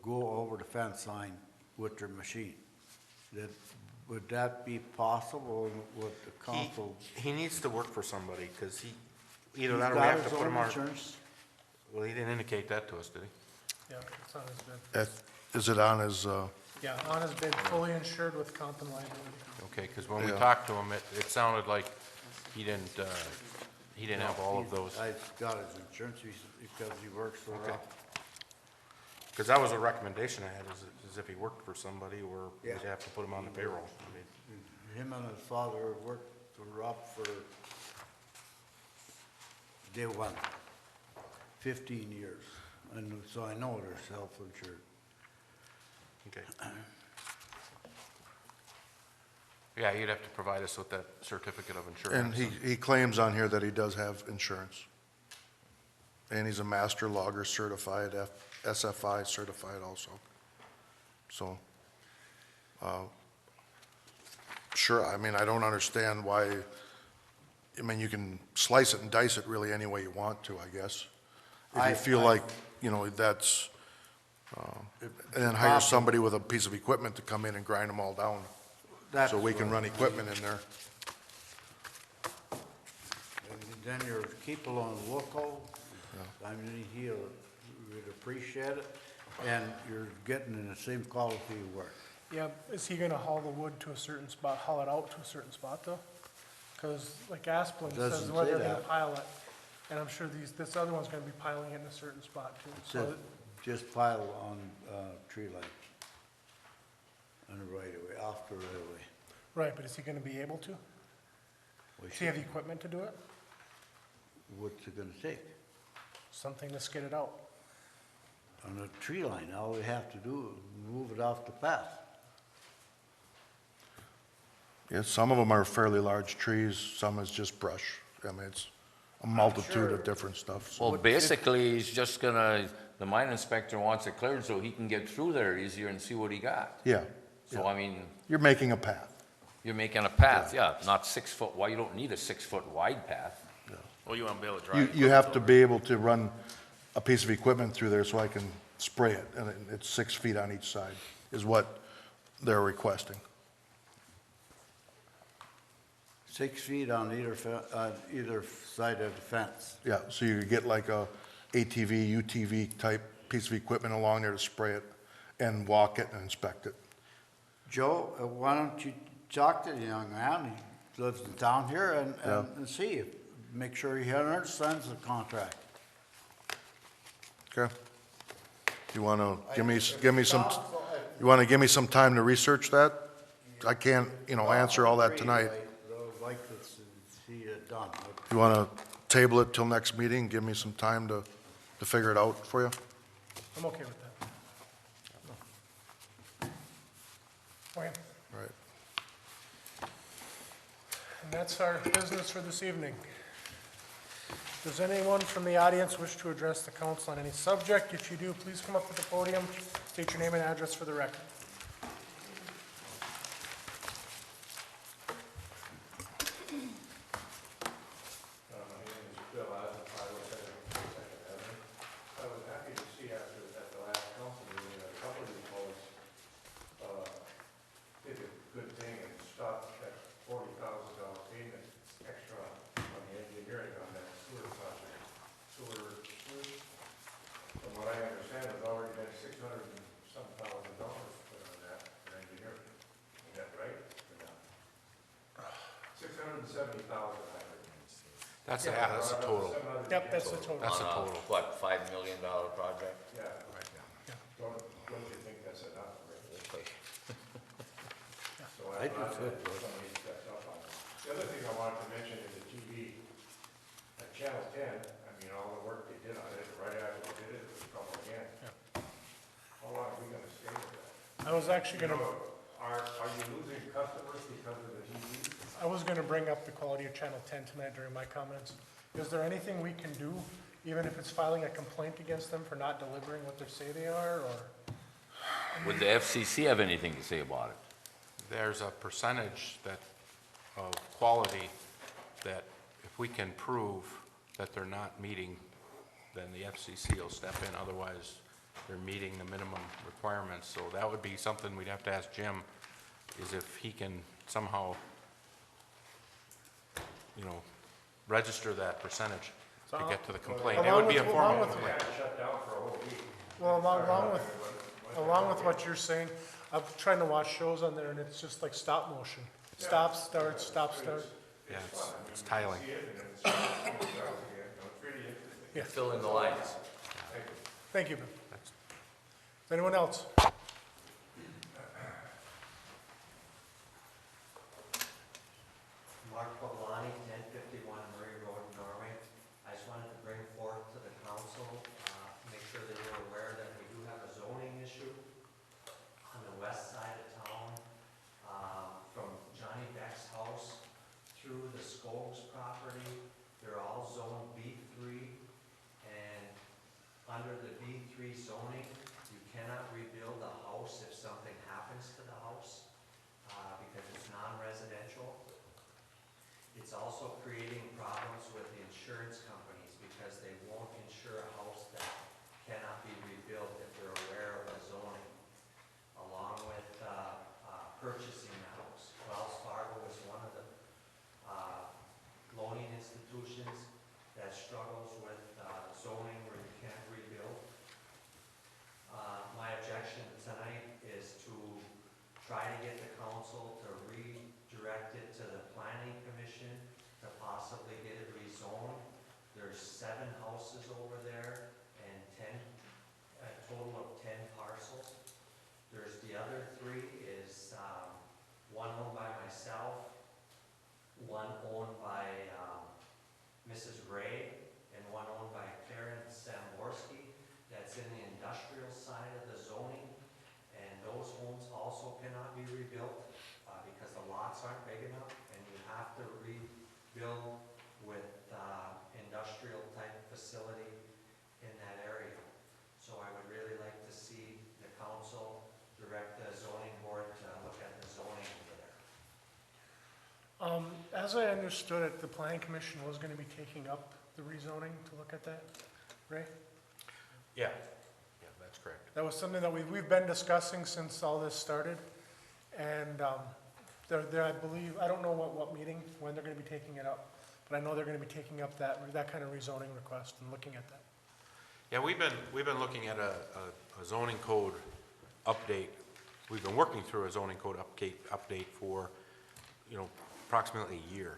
go over the fence line with their machine. Would that be possible with the council? he needs to work for somebody, because either that or we have to put him on. Insurance? Well, he didn't indicate that to us, did he? Yeah, it's on his bid. Is it on his, Yeah, on his bid, fully insured with comp and liability. Okay, because when we Yeah. talked to him, it sounded like he didn't have all of those. I got his insurance because he works for, Okay. Because that was a recommendation I had, is if he worked for somebody, or we'd Yeah. have to put him on the payroll. I mean, him and his father worked for Rob for day one, 15 years. And so I know they're self-insured. okay. Yeah, you'd have to provide us with that certificate of insurance. and he claims on here that he does have insurance. And he's a master logger certified, SFI certified also. So, sure, I mean, I don't understand why, you can slice it and dice it really any way you want to, I guess. If you feel like, that's, and then hire somebody with a piece of equipment to come in and grind them all down, so we can run equipment in there. And then your people on local, I mean, he would appreciate it, and you're getting in the same quality of work. Yeah, is he gonna haul the wood to a certain spot, haul it out to a certain spot though? Because like Asplin says Doesn't where say they're gonna that. pile it, and I'm sure this other one's gonna be piling it in a certain spot too. So So, just pile on tree line, on the right of way, off the right of way. right, but is he gonna be able to? Does he have the equipment to do it? What's it gonna take? Something to skid it out. On a tree line, all we have to do is move it off the path. Yeah, some of them are fairly large trees, some is just brush. I mean, it's a multitude of different stuff. So Well, basically, he's just gonna, the mine inspector wants it cleared so he can get through there easier and see what he got. yeah, So, I mean, you're making a path. you're making a path, yeah, not 6 foot wide, you don't need a 6-foot wide path. Well, you want to be able to drive. You have to be able to run a piece of equipment through there so I can spray it, and it's 6 feet on each side, is what they're requesting. 6 feet on either side of the fence. Yeah, so you could get like a ATV, UTV type piece of equipment along there to spray it and walk it and inspect it. Joe, why don't you talk to the young man, he lives in town here, and see, make sure he understands the contract. Okay. You want to give me some, you want to give me some time to research that? I can't, answer all that tonight. I would like to see it done. You want to table it till next meeting, give me some time to figure it out for you? I'm okay with that. Okay, Right. and that's our business for this evening. Does anyone from the audience wish to address the council on any subject? If you do, please come up to the podium, state your name and address for the record. I was happy to see after, at the last council meeting, that a couple of you folks, did a good thing and stopped that $40,000 payment extra on the engineering on that sewer project. From what I understand, there's already been $600 and some thousand dollars put on that for engineering. Is that right? Or not? $670,000, I heard. That's the total. Yep, that's the total. That's the On a, total. what, $5 million project? Yeah. Don't you think that's enough, Rick? So I I'm do glad too. that somebody stepped up on it. The other thing I wanted to mention is the TV, at Channel 10, I mean, all the work they did on it, right after they did it, it was trouble again. How long are we gonna stay with that? I was actually You gonna, know, are you losing customers because of the TV? I was gonna bring up the quality of Channel 10 tonight during my comments. Is there anything we can do, even if it's filing a complaint against them for not delivering what they say they are, or? Would the FCC have anything to say about it? There's a percentage of quality that if we can prove that they're not meeting, then the FCC will step in, otherwise they're meeting the minimum requirements. So that would be something we'd have to ask Jim, is if he can somehow, register that percentage to get to the complaint. It would be a formal complaint. Shut down for a whole week. Well, along with what you're saying, I'm trying to watch shows on there and it's just like stop motion. Stop, start, stop, start. Yeah, it's tiling. Yeah, Fill in the lines. thank you, Ben. Is anyone else? Mark Pavolani, 1051 Murray Road, Norway. I just wanted to bring forth to the council, make sure that you're aware that we do have a zoning issue on the west side of town, from Johnny Beck's house through the Scoggs property. They're all zoned B3, and under the B3 zoning, you cannot rebuild a house if something happens to the house, because it's non-residential. It's also creating problems with the insurance companies because they won't insure a house that cannot be rebuilt if they're aware of the zoning. Along with purchasing the house. Wells Fargo is one of the loaning institutions that struggles with zoning where you can't rebuild. My objection tonight is to try to get the council to redirect it to the planning commission to possibly get it rezoned. There's 7 houses over there and a total of 10 parcels. There's the other 3 is, one owned by myself, one owned by, Mrs. Ray, and one owned by Karen Samborski. That's in the industrial side of the zoning, and those homes also cannot be rebuilt, because the lots aren't big enough, and you have to rebuild with, industrial type facility in that area. So I would really like to see the council direct the zoning board to look at the zoning over there. As I understood it, the planning commission was gonna be taking up the rezoning to look at that, Ray? Yeah, that's correct. That was something that we've been discussing since all this started. And they're, I believe, I don't know what meeting, when they're gonna be taking it up, but I know they're gonna be taking up that kind of rezoning request and looking at that. Yeah, we've been looking at a zoning code update. We've been working through a zoning code update for you know, approximately a year.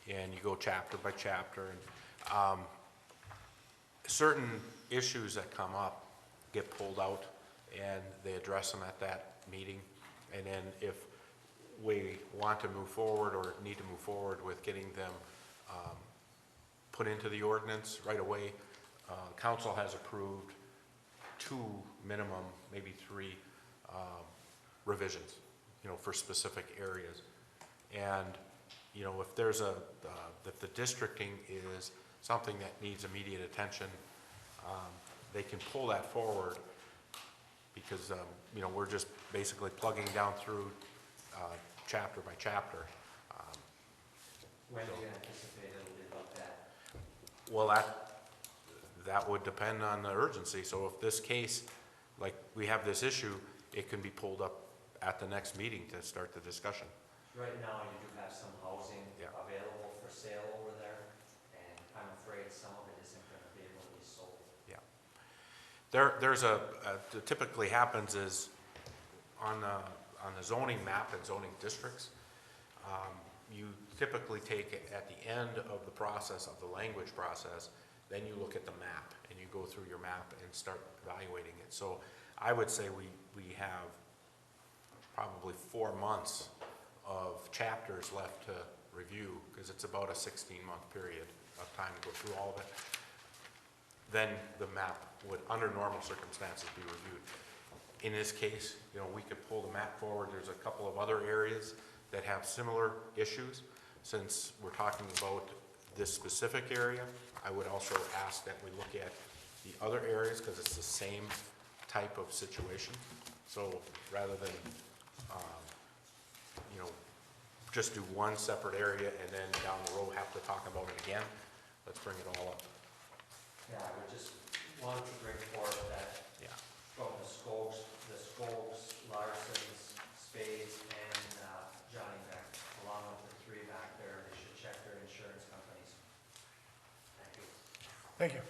And you go chapter by chapter, and certain issues that come up get pulled out, and they address them at that meeting. And then if we want to move forward or need to move forward with getting them put into the ordinance right away, council has approved 2 minimum, maybe 3 revisions, you know, for specific areas. And, you know, if there's if the districting is something that needs immediate attention, they can pull that forward, because, you know, we're just basically plugging down through chapter by chapter. When do you anticipate it'll be looked at? Well, that would depend on the urgency. So if this case, like we have this issue, it can be pulled up at the next meeting to start the discussion. Right now, you do have some housing Yeah. available for sale over there, and I'm afraid some of it isn't gonna be able to be sold. Yeah. There's typically happens is on the zoning map and zoning districts, you typically take it at the end of the process, of the language process, then you look at the map and you go through your map and start evaluating it. So I would say we have probably 4 months of chapters left to review, because it's about a 16-month period of time to go through all of it. Then the map would, under normal circumstances, be reviewed. In this case, you know, we could pull the map forward. There's a couple of other areas that have similar issues. Since we're talking about this specific area, I would also ask that we look at the other areas, because it's the same type of situation. So rather than, you know, just do one separate area and then down the road have to talk about it again, let's bring it all up. Yeah, I would just want to bring forth that Yeah. from the Scopes, Larson's, Spades, and Johnny Beck, along with the 3 back there, they should check their insurance companies. Thank you. Thank you.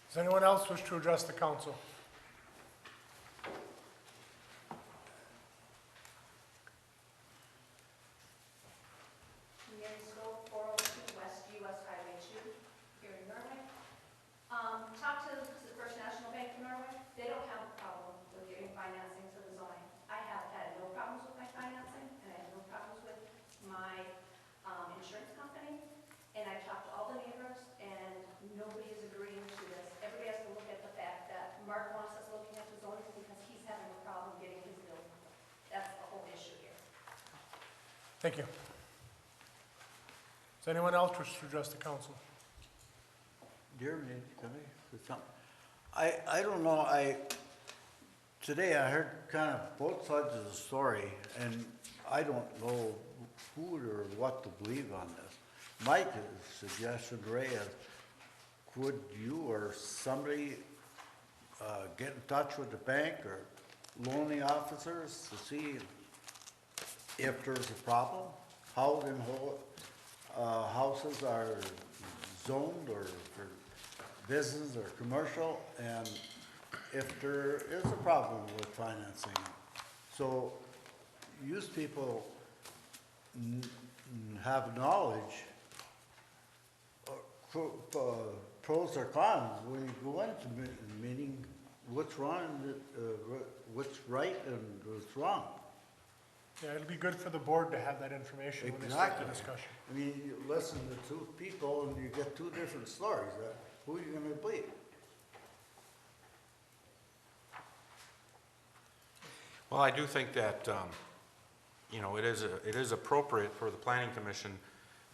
Does anyone else wish to address the council? Mary Scope, 402 West US Highway 2, here in Norway. Talked to the First National Bank of Norway. They don't have a problem with giving financing to the zoning. I have had no problems with my financing, and I have no problems with my insurance company. And I talked to all the neighbors, and nobody is agreeing to this. Everybody has to look at the fact that Mark wants us looking at the zoning because he's having a problem getting his bill. That's the whole issue here. Thank you. Does anyone else wish to address the council? Jeremy, can I say something? I don't know, today I heard kind of both sides of the story, and I don't know who or what to believe on this. My suggestion, Ray, is could you or somebody get in touch with the bank or loaning officers to see if there's a problem? How them houses are zoned or for business or commercial, and if there is a problem with financing. So use people have knowledge, pros or cons, when you go into meeting, what's wrong, what's right and what's wrong. Yeah, it'll be good for the board to have that information when they start the Exactly. discussion. I mean, you listen to 2 people and you get 2 different stories. Who are you gonna believe? Well, I do think that, you know, it is appropriate for the planning commission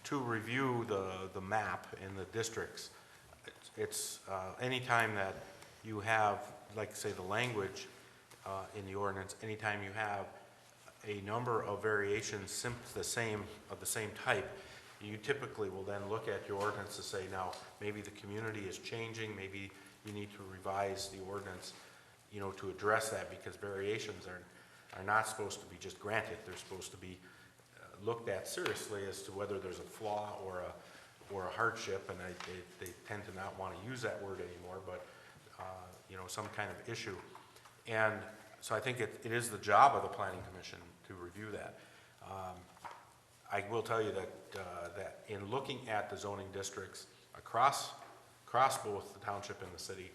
to review the map in the districts. It's anytime that you have, like, say, the language in the ordinance, anytime you have a number of variations of the same type, you typically will then look at your ordinance to say, now, maybe the community is changing, maybe you need to revise the ordinance, you know, to address that, because variations are not supposed to be just granted. They're supposed to be looked at seriously as to whether there's a flaw or a hardship, and they tend to not want to use that word anymore, but, you know, some kind of issue. And so I think it is the job of the planning commission to review that. I will tell you that in looking at the zoning districts across both the township and the city,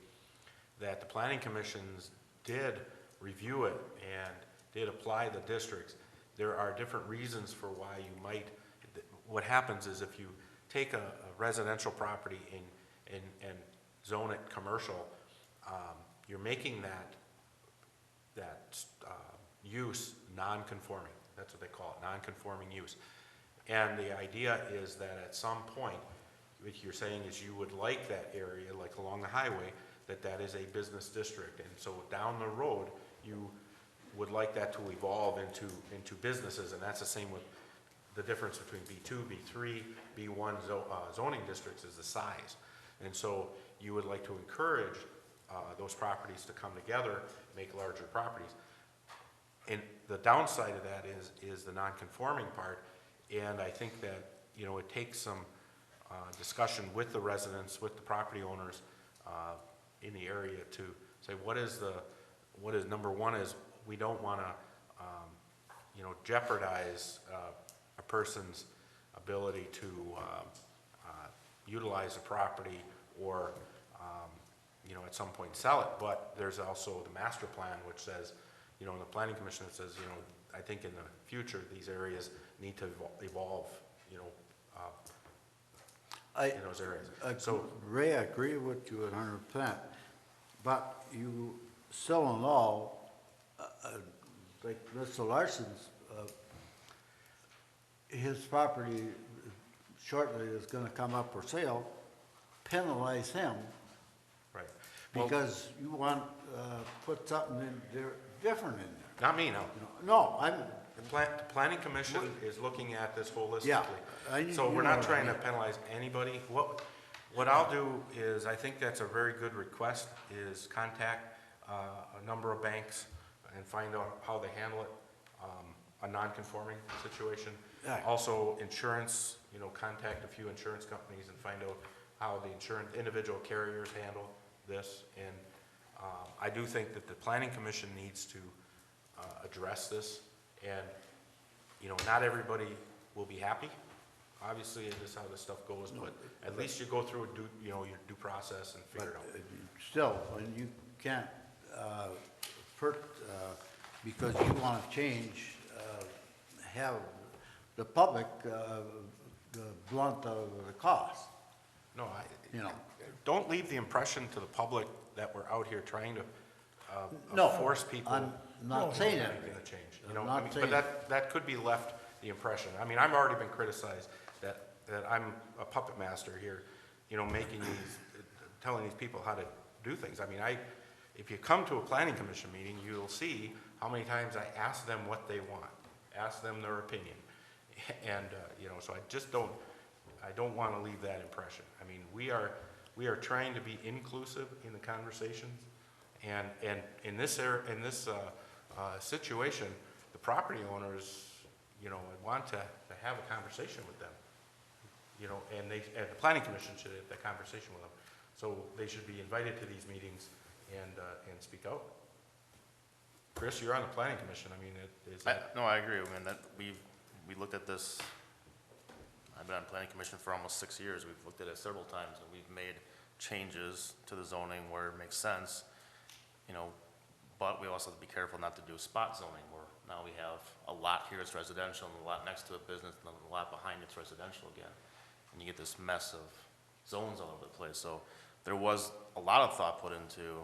that the planning commissions did review it and did apply the districts. There are different reasons for why you might, what happens is if you take a residential property and zone it commercial, you're making that use non-conforming. That's what they call it, non-conforming use. And the idea is that at some point, what you're saying is you would like that area, like along the highway, that is a business district. And so down the road, you would like that to evolve into businesses, and that's the same with the difference between B2, B3, B1 zoning districts is the size. And so you would like to encourage those properties to come together, make larger properties. And the downside of that is the non-conforming part, and I think that, you know, it takes some discussion with the residents, with the property owners in the area to say what is number one is we don't want to you know, jeopardize a person's ability to utilize a property or you know, at some point sell it. But there's also the master plan, which says, you know, in the planning commission, it says, you know, I think in the future these areas need to evolve, you know, in those areas. So Ray, I agree with you 100%, but you still in law, like Mr. Larson's, his property shortly is gonna come up for sale, penalize him. right. Well, Because you want, put something in there, different in there. not me, no. No, I'm, The planning commission is looking at this holistically. Yeah, So you we're know not what I trying to mean. penalize anybody. What I'll do is, I think that's a very good request, is contact a number of banks and find out how they handle it, a non-conforming situation. Right. Also, insurance, you know, contact a few insurance companies and find out how the individual carriers handle this. And I do think that the planning commission needs to address this. And, you know, not everybody will be happy. Obviously, it is how this stuff goes, but at least you go through your due process and figure it out. still, when you can't, because you wanna change, have the public, the blunt of the cost, No, you know. don't leave the impression to the public that we're out here trying to No, force people. I'm not saying that. Anything to change, you I'm know, not I mean, saying- but that could be left the impression. I mean, I've already been criticized that I'm a puppet master here, you know, telling these people how to do things. I mean, if you come to a planning commission meeting, you'll see how many times I ask them what they want, ask them their opinion. And, you know, so I don't want to leave that impression. I mean, we are trying to be inclusive in the conversations. And in this situation, the property owners, you know, want to have a conversation with them, you know, and the planning commission should have that conversation with them. So they should be invited to these meetings and speak out. Chris, you're on the planning commission. I mean, No, I agree. I mean, that we looked at this, I've been on planning commission for almost 6 years. We've looked at it several times, and we've made changes to the zoning where it makes sense, you know, but we also have to be careful not to do spot zoning, where now we have a lot here that's residential, and a lot next to it business, and a lot behind it's residential again. And you get this mess of zones all over the place. So there was a lot of thought put into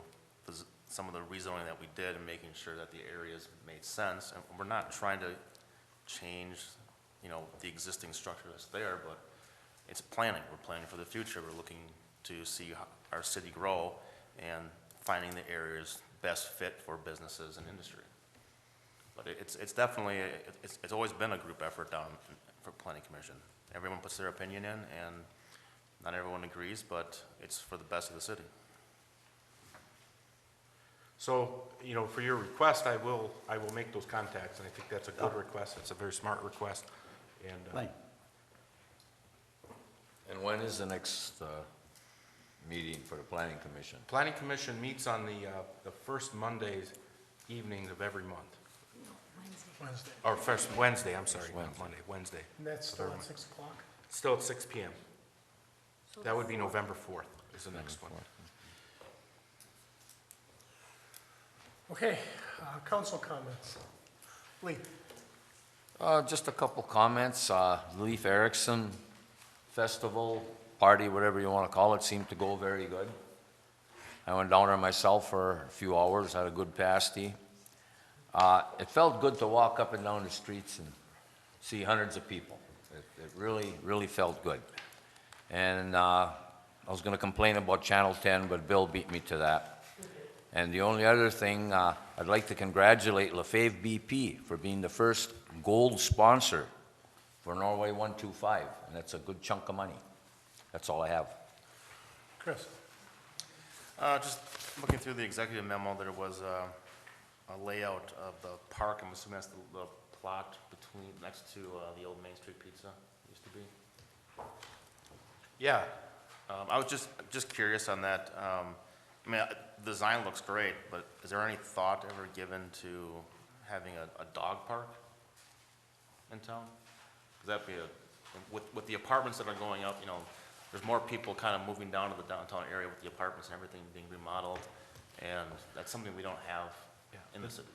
some of the rezoning that we did and making sure that the areas made sense. And we're not trying to change, you know, the existing structure that's there, but it's planning. We're planning for the future. We're looking to see our city grow and finding the areas best fit for businesses and industry. But it's definitely, it's always been a group effort down for planning commission. Everyone puts their opinion in, and not everyone agrees, but it's for the best of the city. So, you know, for your request, I will make those contacts, and I think that's a good request. It's a very smart request, and. Fine. And when is the next meeting for the planning commission? Planning commission meets on the first Mondays evenings of every month. Wednesday. Wednesday. Or first Wednesday, I'm sorry, not Wednesday. Monday, Wednesday. And that's still at 6 o'clock? Still at 6 PM. That would be November 4th is the next one. Okay, council comments. Lee? Just a couple comments. Leif Erikson Festival, party, whatever you want to call it, seemed to go very good. I went down there myself for a few hours, had a good pasty. It felt good to walk up and down the streets and see hundreds of people. It really, really felt good. And I was going to complain about Channel 10, but Bill beat me to that. And the only other thing, I'd like to congratulate Lefebvre BP for being the first gold sponsor for Norway 125, and that's a good chunk of money. That's all I have. Chris? Just looking through the executive memo, there was a layout of the park. I'm assuming that's the plot between, next to the old Main Street Pizza, used to be. Yeah, I was just curious on that. I mean, the design looks great, but is there any thought ever given to having a dog park in town? Could that be with the apartments that are going up, you know, there's more people kind of moving down to the downtown area with the apartments and everything being remodeled, and that's something we don't have in the city.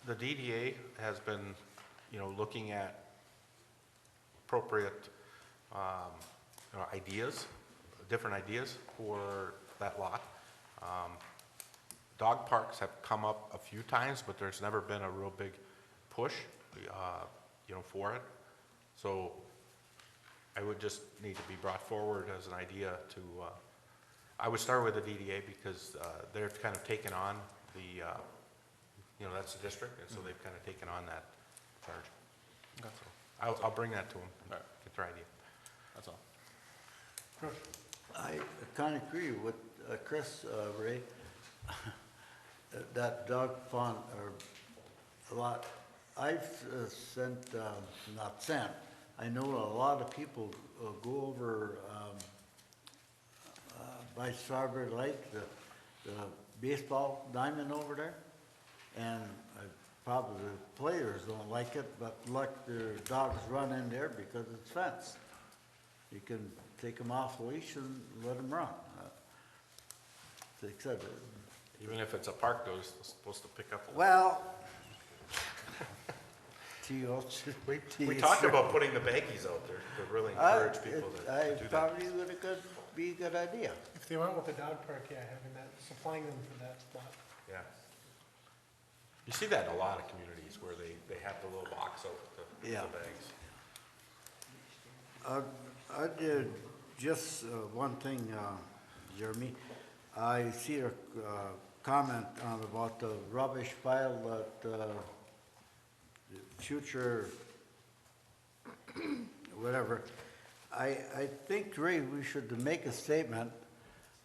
the DDA has been, you know, looking at appropriate, ideas, different ideas for that lot. Dog parks have come up a few times, but there's never been a real big push, you know, for it. So I would just need to be brought forward as an idea to, I would start with the DDA because they've kind of taken on the, you know, that's the district, and so they've kind of taken on that charge. Okay. So I'll bring that to them, All right. get their idea. That's all. George? I kind of agree with Chris, Ray. That dog pond or a lot, I've not sent, I know a lot of people go over by Strawberry Lake, the baseball diamond over there, and probably the players don't like it, but let their dogs run in there because it's fenced. You can take them off the leash and let them run. Except, Even if it's a park, though, it's supposed to pick up. well, We talked about putting the baggies out there to really encourage people to do that. Probably would be a good idea. If they went with the dog park, yeah, having that, supplying them for that spot. Yeah. You see that in a lot of communities where they have the little box out with the bags. I did just one thing, Jeremy. I see a comment about the rubbish pile at future, whatever. I think, Ray, we should make a statement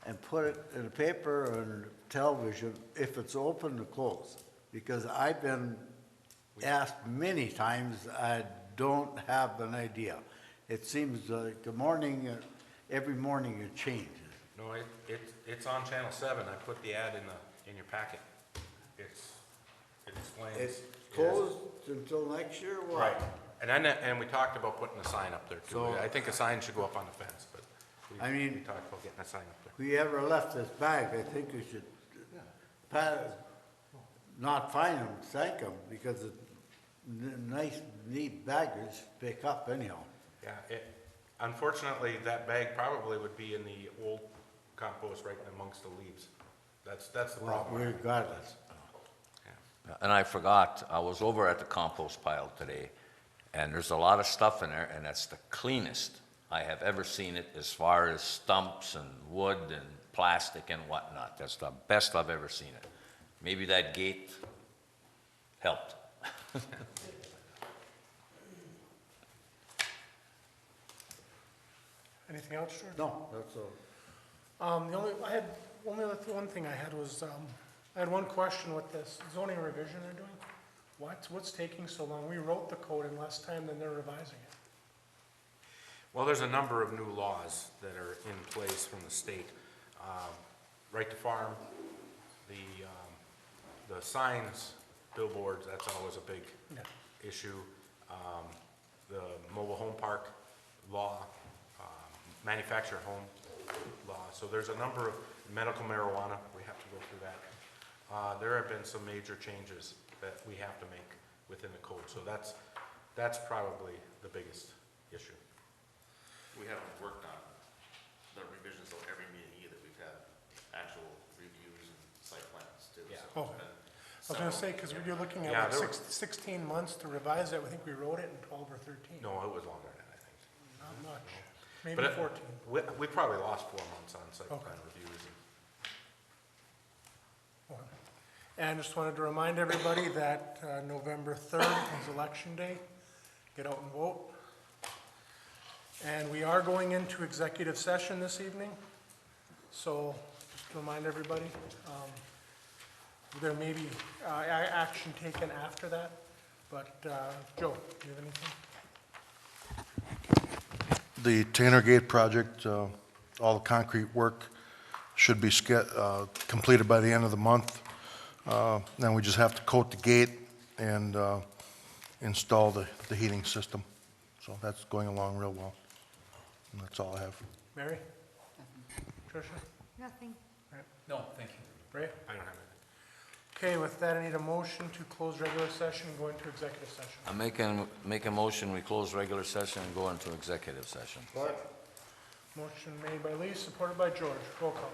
and put it in the paper and television if it's open or closed. Because I've been asked many times, I don't have an idea. It seems like every morning it changes. No, it's on Channel 7. I put the ad in your packet. It explains. It's closed until next year, or what? Right. And we talked about putting a sign up there too. So- I think a sign should go up on the fence, but we I talked about getting a sign up there. Whoever left this bag, I think we should not fine them, thank them, because it's nice, neat baggers pick up anyhow. Yeah, unfortunately, that bag probably would be in the old compost right amongst the leaves. That's the problem. Regardless. And I forgot, I was over at the compost pile today, and there's a lot of stuff in there, and that's the cleanest I have ever seen it as far as stumps and wood and plastic and whatnot. That's the best I've ever seen it. Maybe that gate helped. Anything else, George? No, that's all. One thing I had was, I had one question with this zoning revision they're doing. What's taking so long? We wrote the code in less time than they're revising it. Well, there's a number of new laws that are in place from the state. Right to farm, the signs, billboards, that's always a big issue, the mobile home park law, manufactured home law. So there's a number of medical marijuana, we have to go through that. There have been some major changes that we have to make within the code, so that's probably the biggest issue. We haven't worked on the revisions of every meeting either. We've had actual reviews and site plans too. Yeah. So Oh, it's I been was gonna several- say, because you're looking at Yeah, like there were- 16 months to revise it. I think we wrote it in 12 or 13. No, it was longer than that, I think. Not much, maybe But 14. we probably lost 4 months on site Okay. plan reviews. And just wanted to remind everybody that November 3rd is Election Day. Get out and vote. And we are going into executive session this evening. So just to remind everybody, there may be action taken after that. But Joe, do you have anything? The Tanner Gate project, all the concrete work should be completed by the end of the month. Then we just have to coat the gate and install the heating system. So that's going along real well. And that's all I have. Mary? Tricia? Nothing. No, thank you. Ray? I don't have anything. Okay, with that, I need a motion to close regular session and go into executive session. I make a motion, we close regular session and go into executive session. Motion made by Lee, supported by George. Roll call.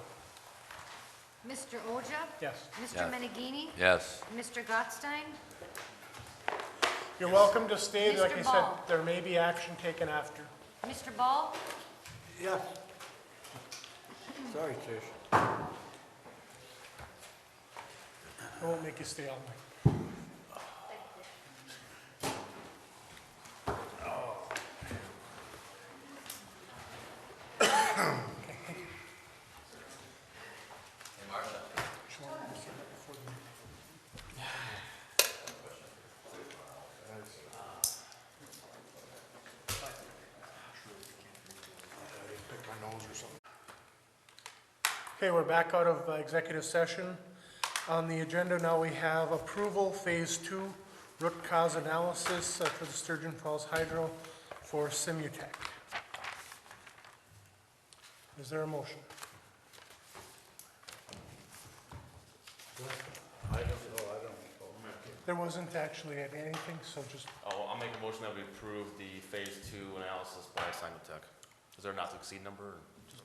Mr. Oja? Yes. Mr. Yes. Menegini? Yes. Mr. Gottstein? You're welcome to stay. Like Mr. I said, Ball. there may be action taken after. Mr. Ball? Yeah. Sorry, Trish. I won't make you stay all night. Okay, we're back out of executive session. On the agenda now we have approval, phase 2, root cause analysis for the Sturgeon Falls Hydro for Simutech. Is there a motion? There wasn't actually anything, so just, Oh, I'll make a motion that we approve the phase 2 analysis by Simutech. Is there a not to exceed number? Or just-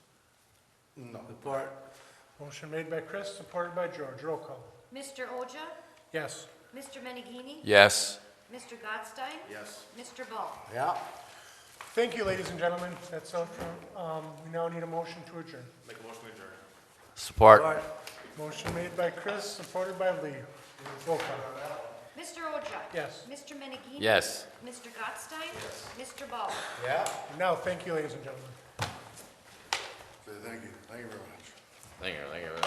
No. Support. motion made by Chris, supported by George. Roll call. Mr. Oja? Yes. Mr. Menegini? Yes. Mr. Gottstein? Yes. Mr. Ball? Yeah. Thank you, ladies and gentlemen. That's all from, we now need a motion to adjourn. Make a motion to adjourn. Support. Motion made by Chris, supported by Lee. Roll call. Mr. Oja? Yes. Mr. Menegini? Yes. Mr. Gottstein? Mr. Ball? Yeah. Now, thank you, ladies and gentlemen. Thank you. Thank you very much. Thank you very much.